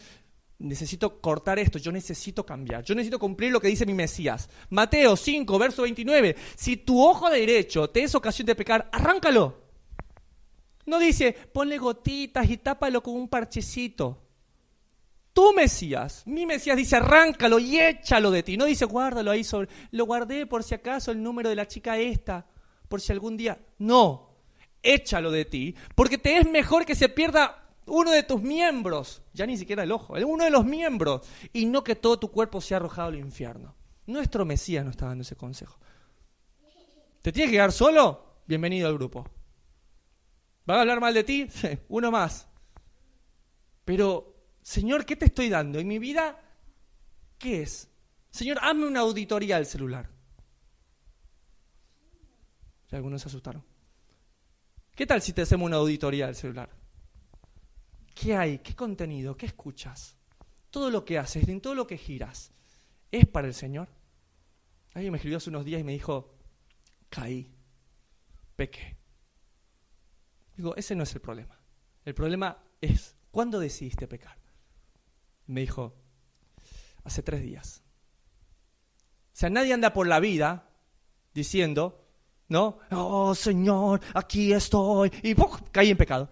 Necesito cortar esto. Yo necesito cambiar. Yo necesito cumplir lo que dice mi Mesías. Mateo 5, verso 29. Si tu ojo derecho te es ocasión de pecar, arráncalo. No dice, ponle gotitas y tápalo con un parchecito. Tu Mesías, mi Mesías dice arráncalo y échalo de ti. No dice guárdalo ahí sobre, lo guardé por si acaso el número de la chica esta, por si algún día. No, échalo de ti, porque te es mejor que se pierda uno de tus miembros, ya ni siquiera el ojo, uno de los miembros, y no que todo tu cuerpo sea arrojado al infierno. Nuestro Mesías nos está dando ese consejo. ¿Te tienes que quedar solo? Bienvenido al grupo. ¿Van a hablar mal de ti? Sí, uno más. Pero Señor, ¿qué te estoy dando? ¿En mi vida qué es? Señor, hazme una auditoría del celular. Y algunos se asustaron. ¿Qué tal si te hacemos una auditoría del celular? ¿Qué hay? ¿Qué contenido? ¿Qué escuchas? Todo lo que haces, en todo lo que giras, ¿es para el Señor? Alguien me escribió hace unos días y me dijo, caí, pequé. Digo, ese no es el problema. El problema es, ¿cuándo decidiste pecar? Me dijo, hace 3 días. O sea, nadie anda por la vida diciendo, ¿no? Oh, Señor, aquí estoy. Y ¡pum!, caí en pecado.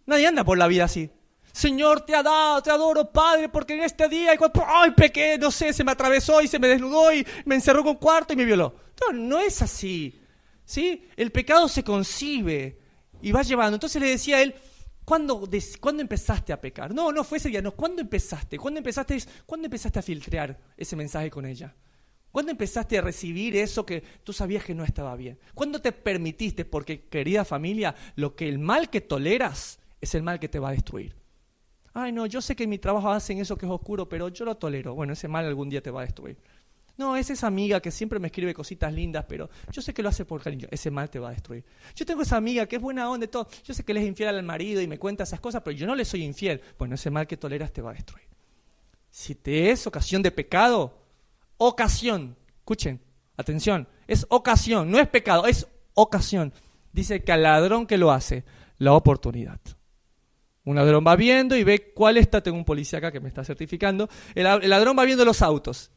Nadie anda por la vida así. Señor, te adoro, Padre, porque en este día, ¡ay, pequé! No sé, se me atravesó y se me desnudó y me encerró en un cuarto y me violó. No es así. ¿Sí? El pecado se concibe y va llevando. Entonces le decía a él, ¿cuándo empezaste a pecar? No fue ese día, no. ¿Cuándo empezaste? ¿Cuándo empezaste a filtrar ese mensaje con ella? ¿Cuándo empezaste a recibir eso que tú sabías que no estaba bien? ¿Cuándo te permitiste? Porque, querida familia, el mal que toleras es el mal que te va a destruir. Ay, no, yo sé que en mi trabajo hacen eso que es oscuro, pero yo lo tolero. Bueno, ese mal algún día te va a destruir. No, es esa amiga que siempre me escribe cositas lindas, pero yo sé que lo hace por cariño. Ese mal te va a destruir. Yo tengo esa amiga que es buena onda y todo. Yo sé que le es infiel al marido y me cuenta esas cosas, pero yo no le soy infiel. Bueno, ese mal que toleras te va a destruir. Si te es ocasión de pecado, escuchen, Atención, es ocasión, no es pecado, es ocasión. Dice que al ladrón que lo hace, la oportunidad. Un ladrón va viendo y ve cuál está, tengo un policía acá que me está certificando, el ladrón va viendo los autos,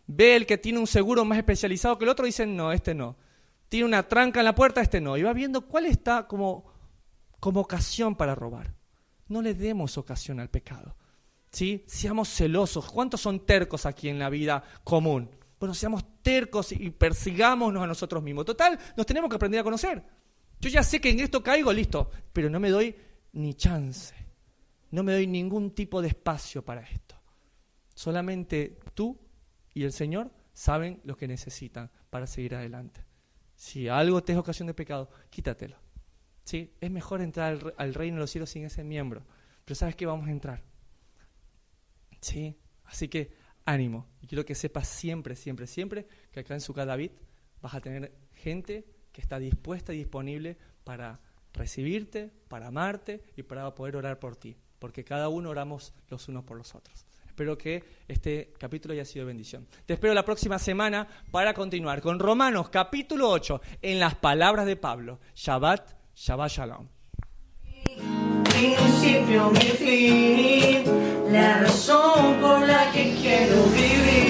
ve el que tiene un seguro más especializado que el otro, dice no, este no. Tiene una tranca en la puerta, este no. Y va viendo cuál está como ocasión para robar. No le demos ocasión al pecado. ¿Sí? Seamos celosos. ¿Cuántos son tercos aquí en la vida común? Bueno, seamos tercos y persigámonos a nosotros mismos. Total, nos tenemos que aprender a conocer. Yo ya sé que en esto caigo, listo, pero no me doy ni chance. No me doy ningún tipo de espacio para esto. Solamente tú y el Señor saben lo que necesitan para seguir adelante. Si algo te es ocasión de pecado, quítatelo. ¿Sí? Es mejor entrar al reino de los cielos sin ese miembro. Pero ¿sabes qué? Vamos a entrar. ¿Sí? Así que ánimo. Y quiero que sepas siempre, siempre, siempre que acá en Sucat David vas a tener gente que está dispuesta y disponible para recibirte, para amarte y para poder orar por ti. Porque cada uno oramos los unos por los otros. Espero que este capítulo haya sido de bendición. Te espero la próxima semana para continuar con Romanos capítulo 8 en las palabras de Pablo. Shabbat Shalom. Principio, mi fin, la razón por la que quiero vivir.